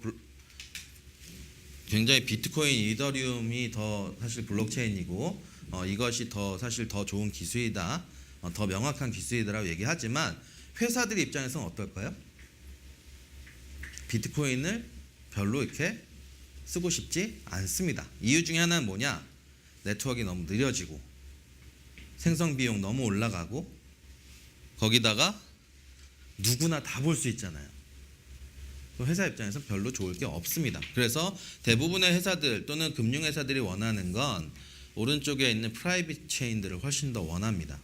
굉장히 비트코인, 이더리움이 더 사실 블록체인이고 이것이 더 사실 더 좋은 기술이다, 더 명확한 기술이다라고 얘기하지만 회사들 입장에서는 어떨까요? 비트코인을 별로 이렇게 쓰고 싶지 않습니다. 이유 중에 하나는 뭐냐? 네트워크가 너무 느려지고 생성 비용 너무 올라가고 거기다가 누구나 다 볼 수 있잖아요. 회사 입장에서 별로 좋을 게 없습니다. 그래서 대부분의 회사들 또는 금융회사들이 원하는 건 오른쪽에 있는 프라이빗 체인들을 훨씬 더 원합니다.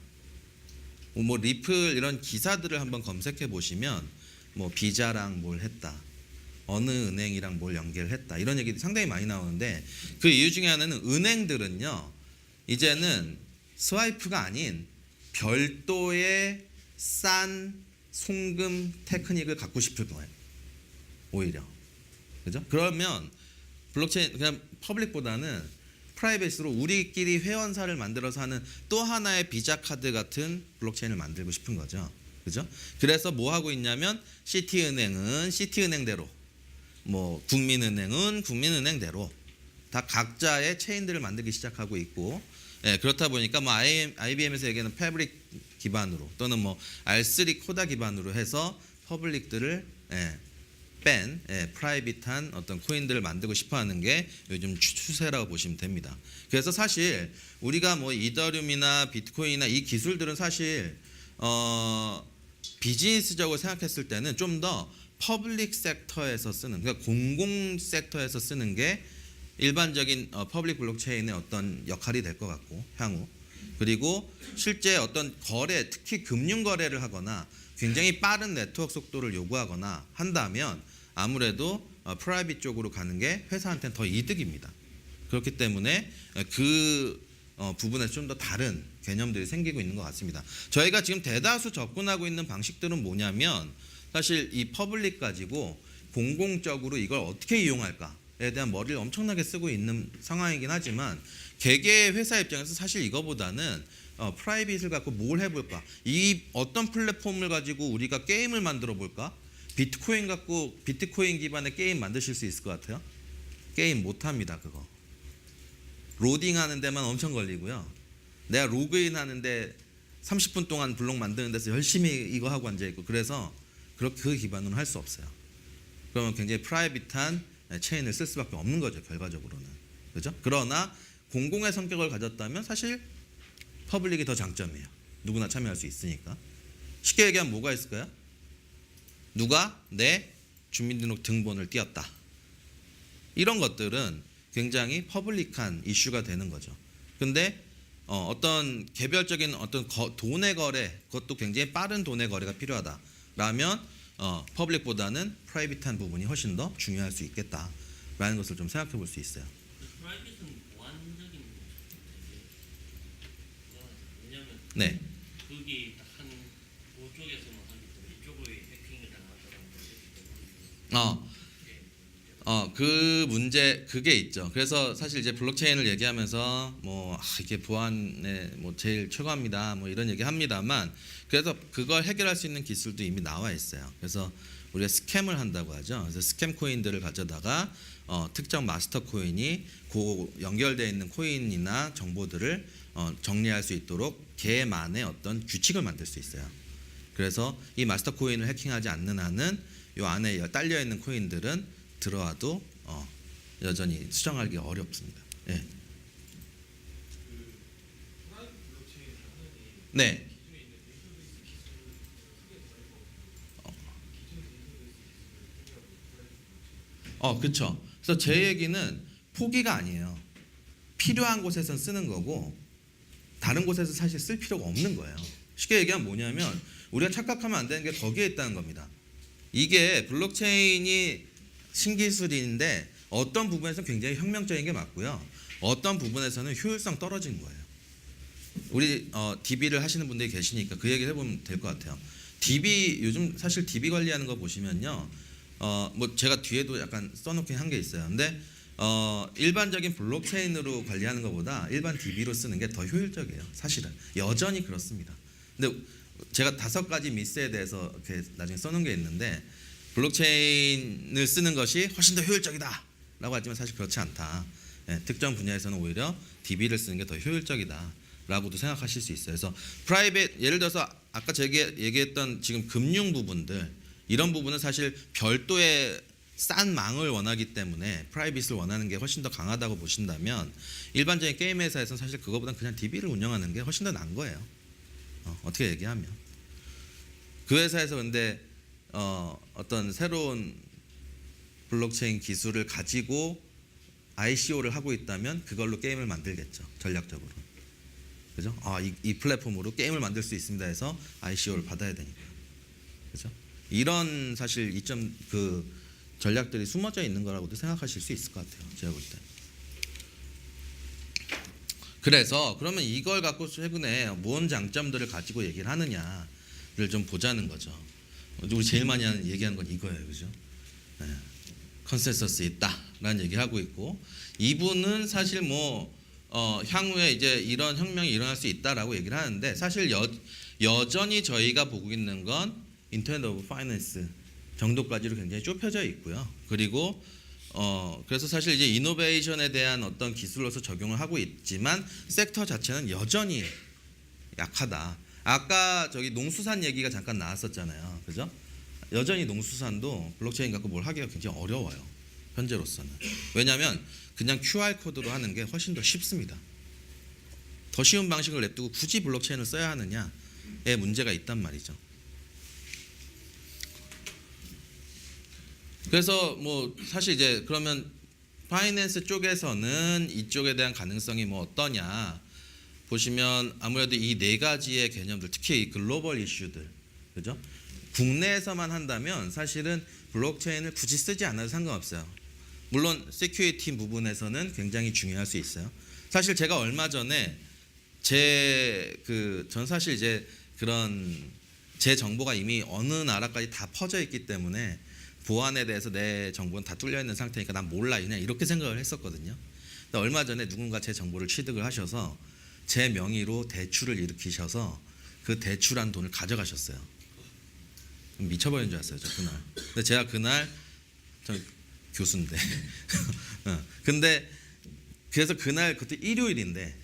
뭐 리플 이런 기사들을 한번 검색해 보시면 뭐 비자랑 뭘 했다, 어느 은행이랑 뭘 연계를 했다 이런 얘기들이 상당히 많이 나오는데 그 이유 중에 하나는 은행들은요 이제는 스와이프가 아닌 별도의 싼 송금 테크닉을 갖고 싶을 거예요. 오히려 그죠? 그러면 블록체인 그냥 퍼블릭보다는 프라이빗으로 우리끼리 회원사를 만들어서 하는 또 하나의 비자 카드 같은 블록체인을 만들고 싶은 거죠. 그죠? 그래서 뭐 하고 있냐면 시티은행은 시티은행대로 뭐 국민은행은 국민은행대로 다 각자의 체인들을 만들기 시작하고 있고 그렇다 보니까 뭐 IBM에서 얘기하는 패브릭 기반으로 또는 뭐 R3 코다 기반으로 해서 퍼블릭들을 뺀 프라이빗한 어떤 코인들을 만들고 싶어하는 게 요즘 추세라고 보시면 됩니다. 그래서 사실 우리가 뭐 이더리움이나 비트코인이나 이 기술들은 사실 비즈니스적으로 생각했을 때는 좀 더 퍼블릭 섹터에서 쓰는 그러니까 공공 섹터에서 쓰는 게 일반적인 퍼블릭 블록체인의 어떤 역할이 될 것 같고 향후 그리고 실제 어떤 거래 특히 금융 거래를 하거나 굉장히 빠른 네트워크 속도를 요구하거나 한다면 아무래도 프라이빗 쪽으로 가는 게 회사한테는 더 이득입니다. 그렇기 때문에 그 부분에서 좀 더 다른 개념들이 생기고 있는 것 같습니다. 저희가 지금 대다수 접근하고 있는 방식들은 뭐냐면 사실 이 퍼블릭 가지고 공공적으로 이걸 어떻게 이용할까에 대한 머리를 엄청나게 쓰고 있는 상황이긴 하지만 개개의 회사 입장에서 사실 이거보다는 프라이빗을 갖고 뭘 해볼까? 이 어떤 플랫폼을 가지고 우리가 게임을 만들어 볼까? 비트코인 갖고 비트코인 기반의 게임 만드실 수 있을 것 같아요? 게임 못합니다. 그거 로딩하는 데만 엄청 걸리고요. 내가 로그인 하는데 30분 동안 블록 만드는 데서 열심히 이거 하고 앉아있고 그래서 그 기반으로는 할 수 없어요. 그러면 굉장히 프라이빗한 체인을 쓸 수밖에 없는 거죠. 결과적으로는. 그죠? 그러나 공공의 성격을 가졌다면 사실 퍼블릭이 더 장점이에요. 누구나 참여할 수 있으니까. 쉽게 얘기하면 뭐가 있을까요? 누가 내 주민등록 등본을 띄었다. 이런 것들은 굉장히 퍼블릭한 이슈가 되는 거죠. 근데 어떤 개별적인 어떤 돈의 거래, 그것도 굉장히 빠른 돈의 거래가 필요하다라면 퍼블릭보다는 프라이빗한 부분이 훨씬 더 중요할 수 있겠다라는 것을 좀 생각해 볼 수 있어요. 프라이빗은 보안적인 왜냐하면 네. 그게 한 그쪽에서만 하기 때문에 이쪽의 해킹이 당하더라도 그 문제 그게 있죠. 그래서 사실 이제 블록체인을 얘기하면서 뭐 이게 보안에 뭐 제일 최고합니다. 뭐 이런 얘기 합니다만 그래서 그걸 해결할 수 있는 기술도 이미 나와 있어요. 그래서 우리가 스캠을 한다고 하죠. 그래서 스캠 코인들을 가져다가 특정 마스터 코인이 연결되어 있는 코인이나 정보들을 정리할 수 있도록 걔만의 어떤 규칙을 만들 수 있어요. 그래서 이 마스터 코인을 해킹하지 않는 한은 이 안에 딸려 있는 코인들은 들어와도 여전히 수정하기 어렵습니다. 예. 네. 그렇죠. 그래서 제 얘기는 포기가 아니에요. 필요한 곳에선 쓰는 거고 다른 곳에서 사실 쓸 필요가 없는 거예요. 쉽게 얘기하면 뭐냐면 우리가 착각하면 안 되는 게 거기에 있다는 겁니다. 이게 블록체인이 신기술인데 어떤 부분에서는 굉장히 혁명적인 게 맞고요. 어떤 부분에서는 효율성 떨어진 거예요. 우리 DB를 하시는 분들이 계시니까 그 얘기를 해보면 될 것 같아요. DB 요즘 사실 DB 관리하는 거 보시면요. 뭐 제가 뒤에도 약간 써놓긴 한 게 있어요. 근데 일반적인 블록체인으로 관리하는 것보다 일반 DB로 쓰는 게 더 효율적이에요. 사실은 여전히 그렇습니다. 근데 제가 5가지 미스에 대해서 이렇게 나중에 써놓은 게 있는데 블록체인을 쓰는 것이 훨씬 더 효율적이다라고 하지만 사실 그렇지 않다. 예, 특정 분야에서는 오히려 DB를 쓰는 게 더 효율적이다라고도 생각하실 수 있어요. 그래서 프라이빗 예를 들어서 아까 제가 얘기했던 지금 금융 부분들 이런 부분은 사실 별도의 싼 망을 원하기 때문에 프라이빗을 원하는 게 훨씬 더 강하다고 보신다면 일반적인 게임 회사에서는 사실 그거보다는 그냥 DB를 운영하는 게 훨씬 더 나은 거예요. 어떻게 얘기하면 그 회사에서 근데 어떤 새로운 블록체인 기술을 가지고 ICO를 하고 있다면 그걸로 게임을 만들겠죠. 전략적으로. 그죠? 이 플랫폼으로 게임을 만들 수 있습니다 해서 ICO를 받아야 되니까. 그죠? 이런 사실 그 전략들이 숨어져 있는 거라고도 생각하실 수 있을 것 같아요. 제가 볼 때. 그래서 그러면 이걸 갖고 최근에 뭔 장점들을 가지고 얘기를 하느냐를 좀 보자는 거죠. 우리 제일 많이 얘기하는 건 이거예요. 그죠? 네. 컨센서스 있다라는 얘기를 하고 있고 이분은 사실 뭐 향후에 이제 이런 혁명이 일어날 수 있다라고 얘기를 하는데 사실 여전히 저희가 보고 있는 건 인터넷 오브 파이낸스 정도까지로 굉장히 좁혀져 있고요. 그리고 그래서 사실 이제 이노베이션에 대한 어떤 기술로서 적용을 하고 있지만 섹터 자체는 여전히 약하다. 아까 저기 농수산 얘기가 잠깐 나왔었잖아요. 그죠? 여전히 농수산도 블록체인 갖고 뭘 하기가 굉장히 어려워요. 현재로서는. 왜냐하면 그냥 QR코드로 하는 게 훨씬 더 쉽습니다. 더 쉬운 방식을 냅두고 굳이 블록체인을 써야 하느냐에 문제가 있단 말이죠. 그래서 뭐 사실 이제 그러면 파이낸스 쪽에서는 이쪽에 대한 가능성이 뭐 어떠냐 보시면 아무래도 이 4가지의 개념들 특히 이 글로벌 이슈들 그죠? 국내에서만 한다면 사실은 블록체인을 굳이 쓰지 않아도 상관없어요. 물론 시큐리티 부분에서는 굉장히 중요할 수 있어요. 사실 제가 얼마 전에 전 사실 이제 그런 제 정보가 이미 어느 나라까지 다 퍼져 있기 때문에 보안에 대해서 내 정보는 다 뚫려 있는 상태니까 난 몰라 그냥 이렇게 생각을 했었거든요. 근데 얼마 전에 누군가 제 정보를 취득을 하셔서 제 명의로 대출을 일으키셔서 그 대출한 돈을 가져가셨어요. 미쳐버린 줄 알았어요, 저 그날. 근데 제가 그날 저 교수인데, 근데 그래서 그날 그때 일요일인데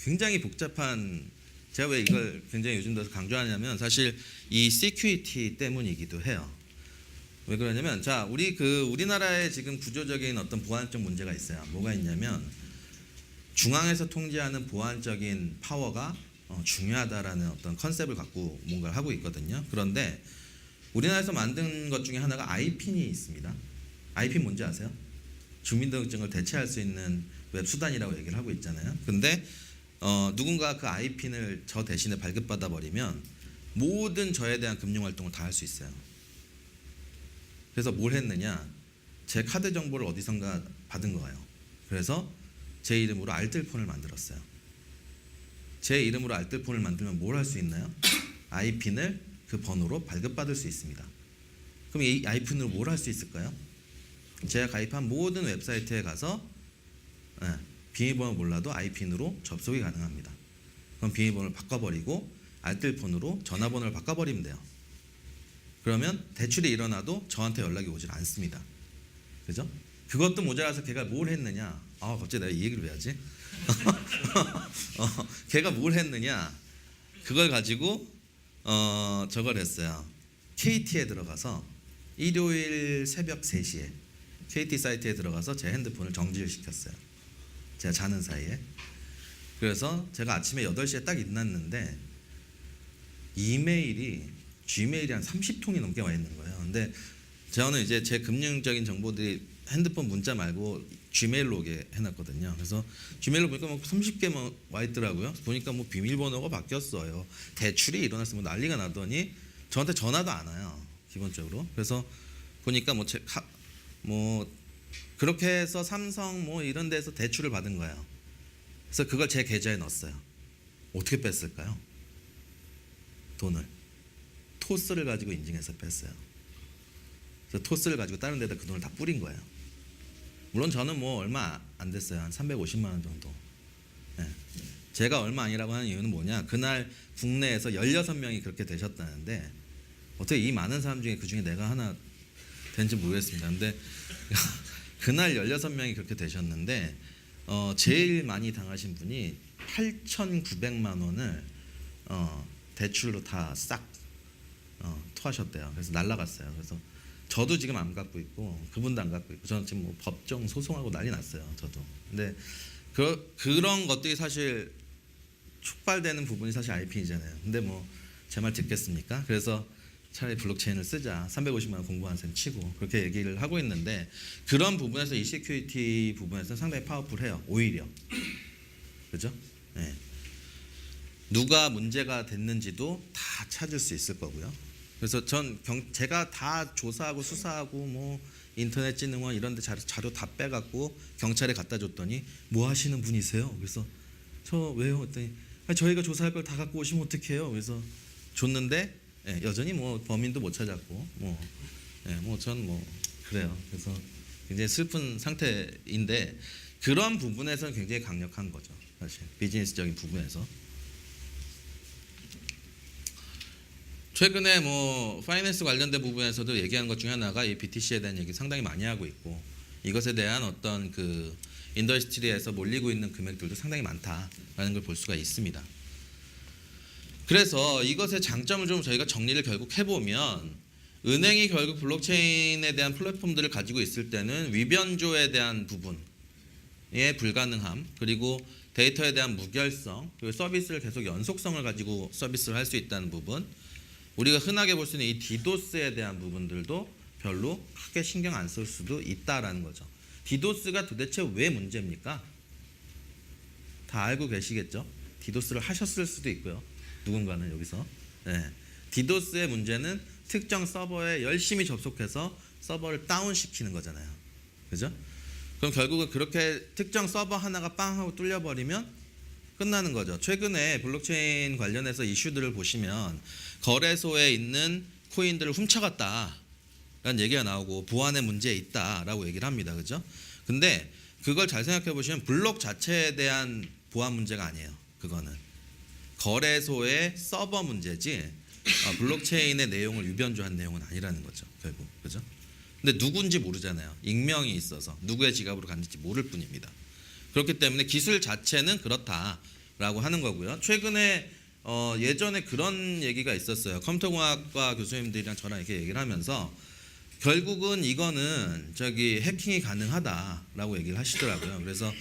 굉장히 복잡한 제가 왜 이걸 굉장히 요즘 들어서 강조하냐면 사실 이 시큐리티 때문이기도 해요. 왜 그러냐면 자 우리나라에 지금 구조적인 어떤 보안적 문제가 있어요. 뭐가 있냐면 중앙에서 통제하는 보안적인 파워가 중요하다라는 어떤 컨셉을 갖고 뭔가를 하고 있거든요. 그런데 우리나라에서 만든 것 중에 하나가 아이핀이 있습니다. 아이핀 뭔지 아세요? 주민등록증을 대체할 수 있는 웹 수단이라고 얘기를 하고 있잖아요. 근데 누군가 그 아이핀을 저 대신에 발급받아 버리면 모든 저에 대한 금융 활동을 다 할 수 있어요. 그래서 뭘 했느냐? 제 카드 정보를 어디선가 받은 거예요. 그래서 제 이름으로 알뜰폰을 만들었어요. 제 이름으로 알뜰폰을 만들면 뭘 할 수 있나요? 아이핀을 그 번호로 발급받을 수 있습니다. 그럼 이 아이핀으로 뭘 할 수 있을까요? 제가 가입한 모든 웹사이트에 가서 비밀번호 몰라도 아이핀으로 접속이 가능합니다. 그럼 비밀번호를 바꿔버리고 알뜰폰으로 전화번호를 바꿔버리면 돼요. 그러면 대출이 일어나도 저한테 연락이 오질 않습니다. 그죠? 그것도 모자라서 걔가 뭘 했느냐? 갑자기 내가 이 얘기를 왜 하지? 걔가 뭘 했느냐? 그걸 가지고 저걸 했어요. KT에 들어가서 일요일 새벽 3시에 KT 사이트에 들어가서 제 핸드폰을 정지를 시켰어요. 제가 자는 사이에. 그래서 제가 아침에 8시에 딱 일어났는데 이메일이 G메일이 한 30통이 넘게 와 있는 거예요. 근데 저는 이제 제 금융적인 정보들이 핸드폰 문자 말고 G메일로 오게 해놨거든요. 그래서 G메일로 보니까 뭐 30개 와 있더라고요. 보니까 뭐 비밀번호가 바뀌었어요. 대출이 일어났으면 뭐 난리가 나더니 저한테 전화도 안 와요. 기본적으로. 그래서 보니까 뭐 그렇게 해서 삼성 뭐 이런 데서 대출을 받은 거예요. 그래서 그걸 제 계좌에 넣었어요. 어떻게 뺐을까요? 돈을 토스를 가지고 인증해서 뺐어요. 그래서 토스를 가지고 다른 데다 그 돈을 다 뿌린 거예요. 물론 저는 뭐 얼마 안 됐어요. 한 350만 원 정도. 제가 얼마 아니라고 하는 이유는 뭐냐? 그날 국내에서 16명이 그렇게 되셨다는데 어떻게 이 많은 사람 중에 그중에 내가 하나 된지 모르겠습니다. 근데 그날 16명이 그렇게 되셨는데 제일 많이 당하신 분이 8,900만 원을 대출로 다 싹 토하셨대요. 그래서 날라갔어요. 그래서 저도 지금 안 갖고 있고 그분도 안 갖고 있고 저는 지금 뭐 법정 소송하고 난리 났어요. 저도. 근데 그런 것들이 사실 촉발되는 부분이 사실 IP이잖아요. 근데 뭐 제 말 듣겠습니까? 그래서 차라리 블록체인을 쓰자. 350만 원 공부한 셈 치고 그렇게 얘기를 하고 있는데 그런 부분에서 이 시큐리티 부분에서 상당히 파워풀해요. 오히려. 그죠? 네. 누가 문제가 됐는지도 다 찾을 수 있을 거고요. 그래서 제가 다 조사하고 수사하고 뭐 인터넷진흥원 이런 데 자료 다 빼갖고 경찰에 갖다 줬더니 뭐 하시는 분이세요? 그래서 저 왜요? 그랬더니 저희가 조사할 걸 다 갖고 오시면 어떡해요? 그래서 줬는데 여전히 뭐 범인도 못 찾았고 전 뭐 그래요. 그래서 굉장히 슬픈 상태인데 그런 부분에서는 굉장히 강력한 거죠. 사실 비즈니스적인 부분에서. 최근에 뭐 파이낸스 관련된 부분에서도 얘기하는 것 중에 하나가 이 BTC에 대한 얘기 상당히 많이 하고 있고 이것에 대한 어떤 그 인더스트리에서 몰리고 있는 금액들도 상당히 많다라는 걸 볼 수가 있습니다. 그래서 이것의 장점을 좀 저희가 정리를 결국 해보면 은행이 결국 블록체인에 대한 플랫폼들을 가지고 있을 때는 위변조에 대한 부분의 불가능함 그리고 데이터에 대한 무결성 그리고 서비스를 계속 연속성을 가지고 서비스를 할 수 있다는 부분 우리가 흔하게 볼 수 있는 이 디도스에 대한 부분들도 별로 크게 신경 안 쓸 수도 있다라는 거죠. 디도스가 도대체 왜 문제입니까? 다 알고 계시겠죠? 디도스를 하셨을 수도 있고요. 누군가는 여기서. 디도스의 문제는 특정 서버에 열심히 접속해서 서버를 다운시키는 거잖아요. 그죠? 그럼 결국은 그렇게 특정 서버 하나가 빵 하고 뚫려버리면 끝나는 거죠. 최근에 블록체인 관련해서 이슈들을 보시면 거래소에 있는 코인들을 훔쳐갔다라는 얘기가 나오고 보안에 문제 있다라고 얘기를 합니다. 그죠? 근데 그걸 잘 생각해 보시면 블록 자체에 대한 보안 문제가 아니에요. 그거는 거래소의 서버 문제지 블록체인의 내용을 유변조한 내용은 아니라는 거죠. 결국. 그죠? 근데 누군지 모르잖아요. 익명이 있어서 누구의 지갑으로 갔는지 모를 뿐입니다. 그렇기 때문에 기술 자체는 그렇다라고 하는 거고요. 최근에 예전에 그런 얘기가 있었어요. 컴퓨터공학과 교수님들이랑 저랑 이렇게 얘기를 하면서 결국은 이거는 해킹이 가능하다라고 얘기를 하시더라고요. 그래서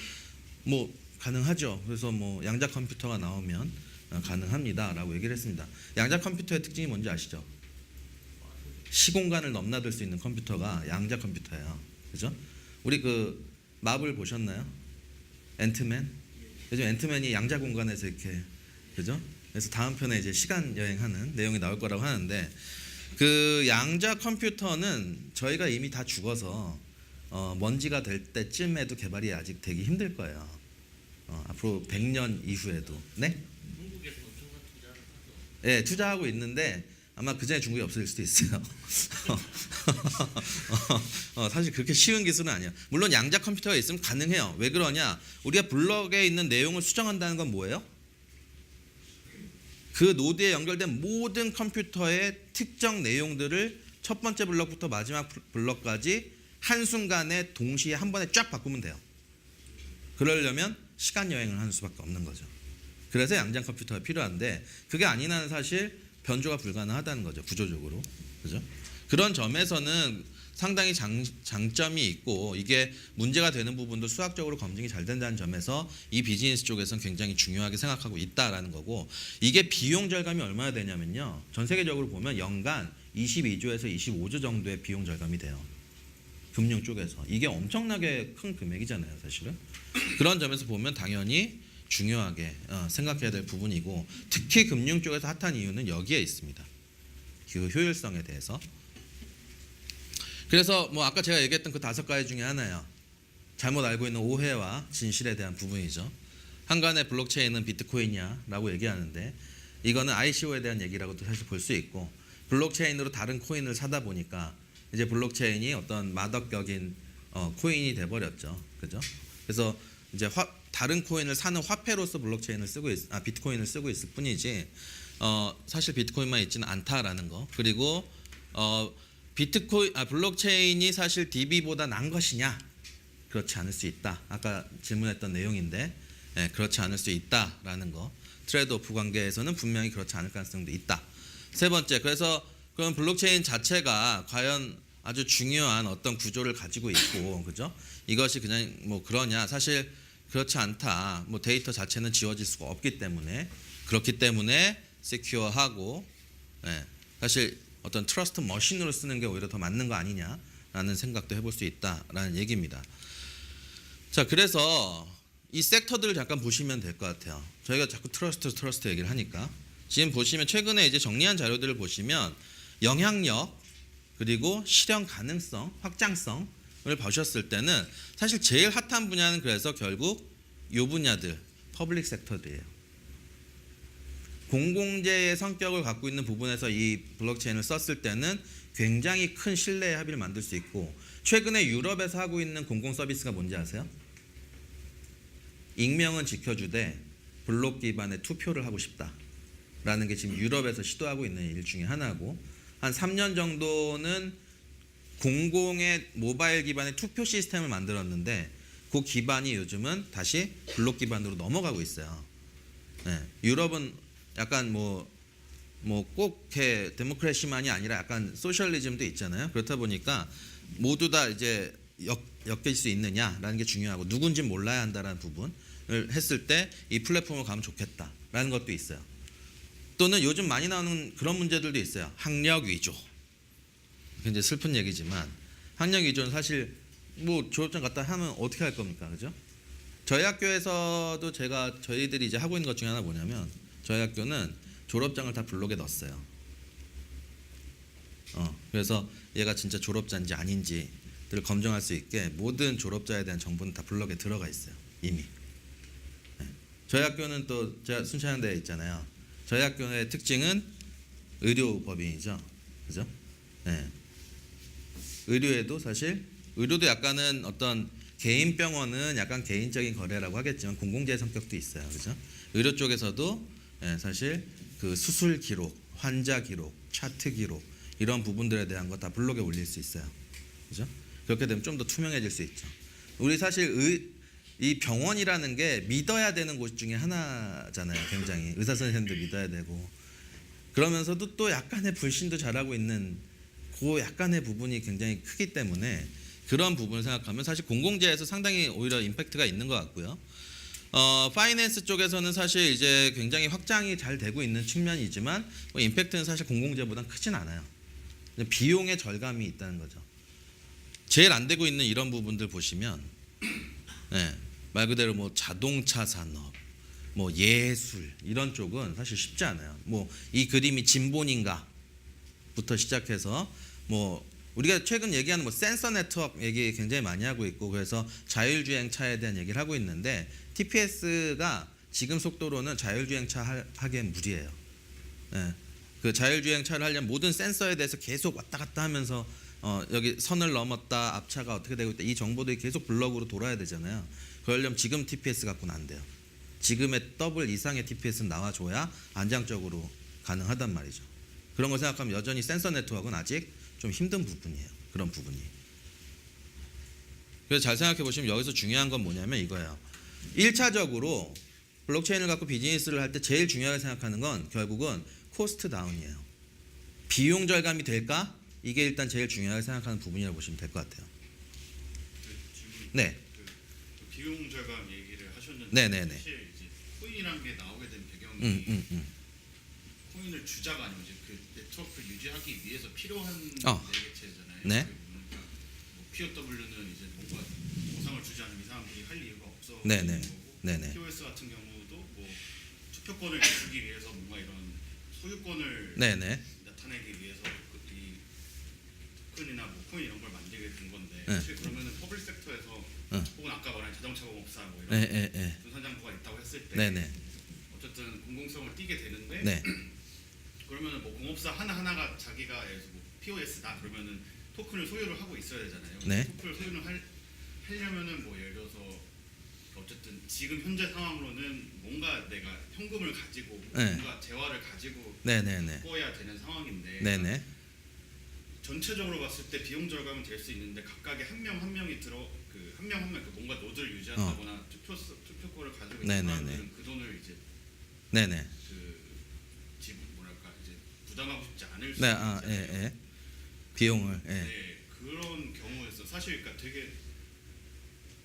뭐 가능하죠. 그래서 뭐 양자 컴퓨터가 나오면 가능합니다라고 얘기를 했습니다. 양자 컴퓨터의 특징이 뭔지 아시죠? 시공간을 넘나들 수 있는 컴퓨터가 양자 컴퓨터예요. 그죠? 우리 그 마블 보셨나요? 앤트맨? 요즘 앤트맨이 양자 공간에서 이렇게, 그죠? 그래서 다음 편에 이제 시간 여행하는 내용이 나올 거라고 하는데, 그 양자 컴퓨터는 저희가 이미 다 죽어서 먼지가 될 때쯤에도 개발이 아직 되기 힘들 거예요. 앞으로 100년 이후에도. 네? 한국에서 엄청난 투자를 하죠. 네, 투자하고 있는데 아마 그 전에 중국이 없어질 수도 있어요. 사실 그렇게 쉬운 기술은 아니에요. 물론 양자 컴퓨터가 있으면 가능해요. 왜 그러냐? 우리가 블럭에 있는 내용을 수정한다는 건 뭐예요? 그 노드에 연결된 모든 컴퓨터의 특정 내용들을 첫 번째 블럭부터 마지막 블럭까지 한순간에 동시에 한 번에 쫙 바꾸면 돼요. 그러려면 시간 여행을 하는 수밖에 없는 거죠. 그래서 양자 컴퓨터가 필요한데, 그게 아닌 한은 사실 변조가 불가능하다는 거죠. 구조적으로. 그죠? 그런 점에서는 상당히 장점이 있고, 이게 문제가 되는 부분도 수학적으로 검증이 잘 된다는 점에서 이 비즈니스 쪽에서는 굉장히 중요하게 생각하고 있다라는 거고, 이게 비용 절감이 얼마나 되냐면요, 전 세계적으로 보면 연간 22조에서 25조 정도의 비용 절감이 돼요. 금융 쪽에서. 이게 엄청나게 큰 금액이잖아요, 사실은. 그런 점에서 보면 당연히 중요하게 생각해야 될 부분이고, 특히 금융 쪽에서 핫한 이유는 여기에 있습니다. 그 효율성에 대해서. 그래서 뭐 아까 제가 얘기했던 그 5가지 중에 하나예요. 잘못 알고 있는 오해와 진실에 대한 부분이죠. 한간의 블록체인은 비트코인이냐라고 얘기하는데, 이거는 ICO에 대한 얘기라고도 사실 볼 수 있고, 블록체인으로 다른 코인을 사다 보니까 이제 블록체인이 어떤 마덕격인 코인이 돼버렸죠. 그죠? 그래서 이제 다른 코인을 사는 화폐로서 블록체인을 비트코인을 쓰고 있을 뿐이지, 사실 비트코인만 있지는 않다라는 거. 그리고 블록체인이 사실 DB보다 난 것이냐? 그렇지 않을 수 있다. 아까 질문했던 내용인데, 그렇지 않을 수 있다라는 거. 트레이드오프 관계에서는 분명히 그렇지 않을 가능성도 있다. 세 번째, 그래서 그럼 블록체인 자체가 과연 아주 중요한 어떤 구조를 가지고 있고, 그죠? 이것이 그냥 뭐 그러냐? 사실 그렇지 않다. 뭐 데이터 자체는 지워질 수가 없기 때문에, 그렇기 때문에 세큐어하고, 사실 어떤 트러스트 머신으로 쓰는 게 오히려 더 맞는 거 아니냐라는 생각도 해볼 수 있다라는 얘기입니다. 자, 그래서 이 섹터들을 잠깐 보시면 될 것 같아요. 저희가 자꾸 트러스트 얘기를 하니까, 지금 보시면 최근에 이제 정리한 자료들을 보시면 영향력, 그리고 실현 가능성, 확장성을 보셨을 때는 사실 제일 핫한 분야는 그래서 결국 이 분야들, 퍼블릭 섹터들이에요. 공공재의 성격을 갖고 있는 부분에서 이 블록체인을 썼을 때는 굉장히 큰 신뢰의 합의를 만들 수 있고, 최근에 유럽에서 하고 있는 공공 서비스가 뭔지 아세요? 익명은 지켜주되 블록 기반의 투표를 하고 싶다라는 게 지금 유럽에서 시도하고 있는 일 중에 하나고, 한 3년 정도는 공공의 모바일 기반의 투표 시스템을 만들었는데, 그 기반이 요즘은 다시 블록 기반으로 넘어가고 있어요. 유럽은 약간 꼭 데모크래시만이 아니라 약간 소셜리즘도 있잖아요. 그렇다 보니까 모두 다 이제 엮일 수 있느냐라는 게 중요하고, 누군지 몰라야 한다라는 부분을 했을 때 이 플랫폼을 가면 좋겠다라는 것도 있어요. 또는 요즘 많이 나오는 그런 문제들도 있어요. 학력 위조. 굉장히 슬픈 얘기지만, 학력 위조는 사실 뭐 졸업장 갖다 하면 어떻게 할 겁니까, 그죠? 저희 학교에서도 저희들이 이제 하고 있는 것 중에 하나 뭐냐면, 저희 학교는 졸업장을 다 블록에 넣었어요. 그래서 얘가 진짜 졸업자인지 아닌지를 검증할 수 있게 모든 졸업자에 대한 정보는 다 블록에 들어가 있어요, 이미. 저희 학교는 또 제가 순천한 데에 있잖아요. 저희 학교의 특징은 의료법인이죠, 그죠? 의료에도 사실 의료도 약간은 어떤 개인 병원은 약간 개인적인 거래라고 하겠지만 공공재의 성격도 있어요, 그죠? 의료 쪽에서도 사실 그 수술 기록, 환자 기록, 차트 기록, 이런 부분들에 대한 거 다 블록에 올릴 수 있어요, 그죠? 그렇게 되면 좀 더 투명해질 수 있죠. 우리 사실 이 병원이라는 게 믿어야 되는 곳 중에 하나잖아요. 굉장히 의사 선생님도 믿어야 되고, 그러면서도 또 약간의 불신도 잘하고 있는 그 약간의 부분이 굉장히 크기 때문에, 그런 부분을 생각하면 사실 공공재에서 상당히 오히려 임팩트가 있는 것 같고요. 파이낸스 쪽에서는 사실 이제 굉장히 확장이 잘 되고 있는 측면이지만 뭐 임팩트는 사실 공공재보다는 크진 않아요. 비용의 절감이 있다는 거죠. 제일 안 되고 있는 이런 부분들 보시면 네, 말 그대로 뭐 자동차 산업, 뭐 예술 이런 쪽은 사실 쉽지 않아요. 뭐 이 그림이 진본인가부터 시작해서 뭐 우리가 최근 얘기하는 뭐 센서 네트워크 얘기 굉장히 많이 하고 있고 그래서 자율주행차에 대한 얘기를 하고 있는데 TPS가 지금 속도로는 자율주행차 하기엔 무리예요. 네. 그 자율주행차를 하려면 모든 센서에 대해서 계속 왔다 갔다 하면서 여기 선을 넘었다 앞차가 어떻게 되고 있다 이 정보들이 계속 블럭으로 돌아야 되잖아요. 그러려면 지금 TPS 갖고는 안 돼요. 지금의 더블 이상의 TPS는 나와줘야 안정적으로 가능하단 말이죠. 그런 걸 생각하면 여전히 센서 네트워크는 아직 좀 힘든 부분이에요. 그런 부분이. 그래서 잘 생각해 보시면 여기서 중요한 건 뭐냐면 이거예요. 1차적으로 블록체인을 갖고 비즈니스를 할 때 제일 중요하게 생각하는 건 결국은 코스트 다운이에요. 비용 절감이 될까? 이게 일단 제일 중요하게 생각하는 부분이라고 보시면 될 것 같아요. 질문. 네. 그 비용 절감 얘기를 하셨는데 네네네. 사실 이제 코인이란 게 나오게 된 배경이 코인을 주자가 아니고 이제 그 네트워크를 유지하기 위해서 필요한 매개체잖아요. 네. 그러니까 뭐 POW는 이제 뭔가 보상을 주지 않으면 이 사람들이 할 이유가 없어. 네네. 거고, 네네. POS 같은 경우도 뭐 투표권을 주기 위해서 뭔가 이런 소유권을 네네. 나타내기 위해서 이 토큰이나 뭐 코인 이런 걸 만들게 된 건데 네. 사실 그러면은 퍼블릭 섹터에서 혹은 아까 말한 자동차 공업사 뭐 이런 네. 분산장부가 있다고 했을 때 네네. 어쨌든 공공성을 띠게 되는데 네. 그러면은 뭐 공업사 하나하나가 자기가 예를 들어서 뭐 POS다 그러면은 토큰을 소유를 하고 있어야 되잖아요. 네. 토큰을 소유를 하려면은 뭐 예를 들어서 어쨌든 지금 현재 상황으로는 뭔가 내가 현금을 가지고 네. 뭔가 재화를 가지고 네네네. 바꿔야 되는 상황인데 네네. 전체적으로 봤을 때 비용 절감은 될 수 있는데 각각의 한 명 한 명이 한 명 한 명 그 뭔가 노드를 유지한다거나 투표권을 가지고 있는 네네네. 사람들은 그 돈을 이제 네네. 뭐랄까 이제 부담하고 싶지 않을 수 네. 있잖아요. 비용을. 예. 네, 그런 경우에서 사실 그러니까 되게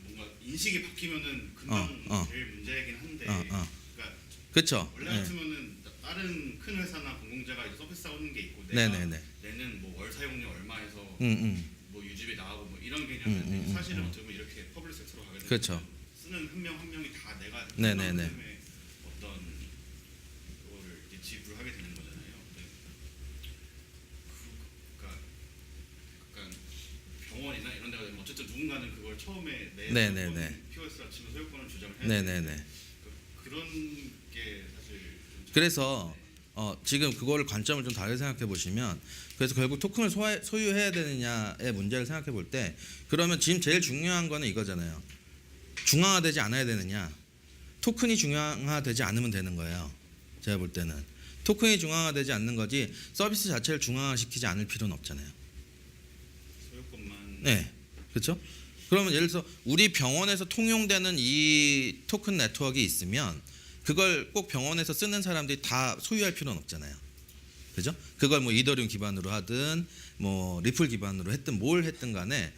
뭔가 인식이 바뀌면은 금방 될 문제이긴 한데 그러니까 그렇죠. 원래 같으면은 다른 큰 회사나 공공재가 이제 서비스 하는 게 있고 네네네. 내는 뭐 월 사용료 얼마에서 뭐 유지비 나가고 뭐 이런 개념인데 사실은 어떻게 보면 이렇게 퍼블릭 섹터로 가게 되면 그렇죠. 쓰는 한 명 한 명이 다 내가 네네네. 어떤 그거를 이제 지불하게 되는 거잖아요. 그러니까 약간 병원이나 이런 데가 되면 어쨌든 누군가는 그걸 처음에 내 네네네. POS라 치면 소유권을 주장을 해야 네네네. 되는데 그런 게 사실 좀 그래서 지금 그거를 관점을 좀 다르게 생각해 보시면 그래서 결국 토큰을 소유해야 되느냐의 문제를 생각해 볼 때 그러면 지금 제일 중요한 거는 이거잖아요. 중앙화되지 않아야 되느냐. 토큰이 중앙화되지 않으면 되는 거예요. 제가 볼 때는 토큰이 중앙화되지 않는 거지 서비스 자체를 중앙화시키지 않을 필요는 없잖아요. 소유권만 네, 그렇죠? 그러면 예를 들어서 우리 병원에서 통용되는 이 토큰 네트워크가 있으면 그걸 꼭 병원에서 쓰는 사람들이 다 소유할 필요는 없잖아요. 그죠? 그걸 뭐 이더리움 기반으로 하든 뭐 리플 기반으로 했든 뭘 했든 간에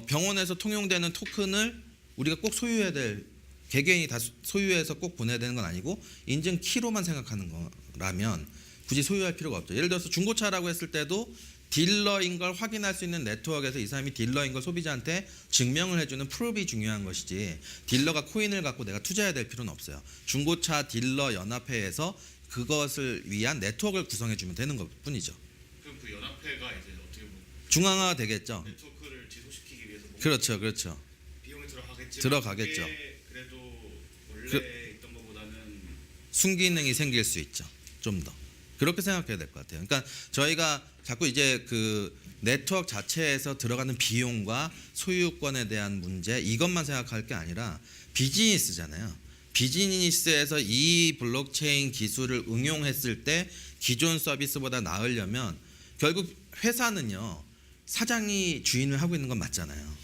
병원에서 통용되는 토큰을 우리가 꼭 소유해야 될 개개인이 다 소유해서 꼭 보내야 되는 건 아니고 인증 키로만 생각하는 거라면 굳이 소유할 필요가 없죠. 예를 들어서 중고차라고 했을 때도 딜러인 걸 확인할 수 있는 네트워크에서 이 사람이 딜러인 걸 소비자한테 증명을 해주는 프로브이 중요한 것이지 딜러가 코인을 갖고 내가 투자해야 될 필요는 없어요. 중고차 딜러 연합회에서 그것을 위한 네트워크를 구성해주면 되는 것뿐이죠. 그럼 그 연합회가 이제 어떻게 보면 중앙화가 되겠죠. 네트워크를 지속시키기 위해서 뭔가 그렇죠. 비용이 들어가겠지만 들어가겠죠. 그게 그래도 원래 있던 것보다는 순기능이 생길 수 있죠. 좀 더. 그렇게 생각해야 될 것 같아요. 그러니까 저희가 자꾸 이제 그 네트워크 자체에서 들어가는 비용과 소유권에 대한 문제 이것만 생각할 게 아니라 비즈니스잖아요. 비즈니스에서 이 블록체인 기술을 응용했을 때 기존 서비스보다 나으려면 결국 회사는요. 사장이 주인을 하고 있는 건 맞잖아요.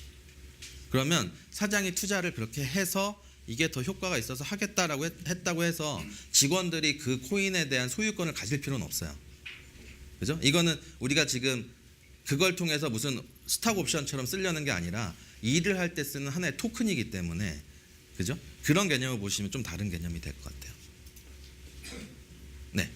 그러면 사장이 투자를 그렇게 해서 이게 더 효과가 있어서 하겠다라고 했다고 해서 직원들이 그 코인에 대한 소유권을 가질 필요는 없어요. 그죠? 이거는 우리가 지금 그걸 통해서 무슨 스탁 옵션처럼 쓰려는 게 아니라 일을 할 때 쓰는 하나의 토큰이기 때문에 그죠? 그런 개념을 보시면 좀 다른 개념이 될 것 같아요. 네.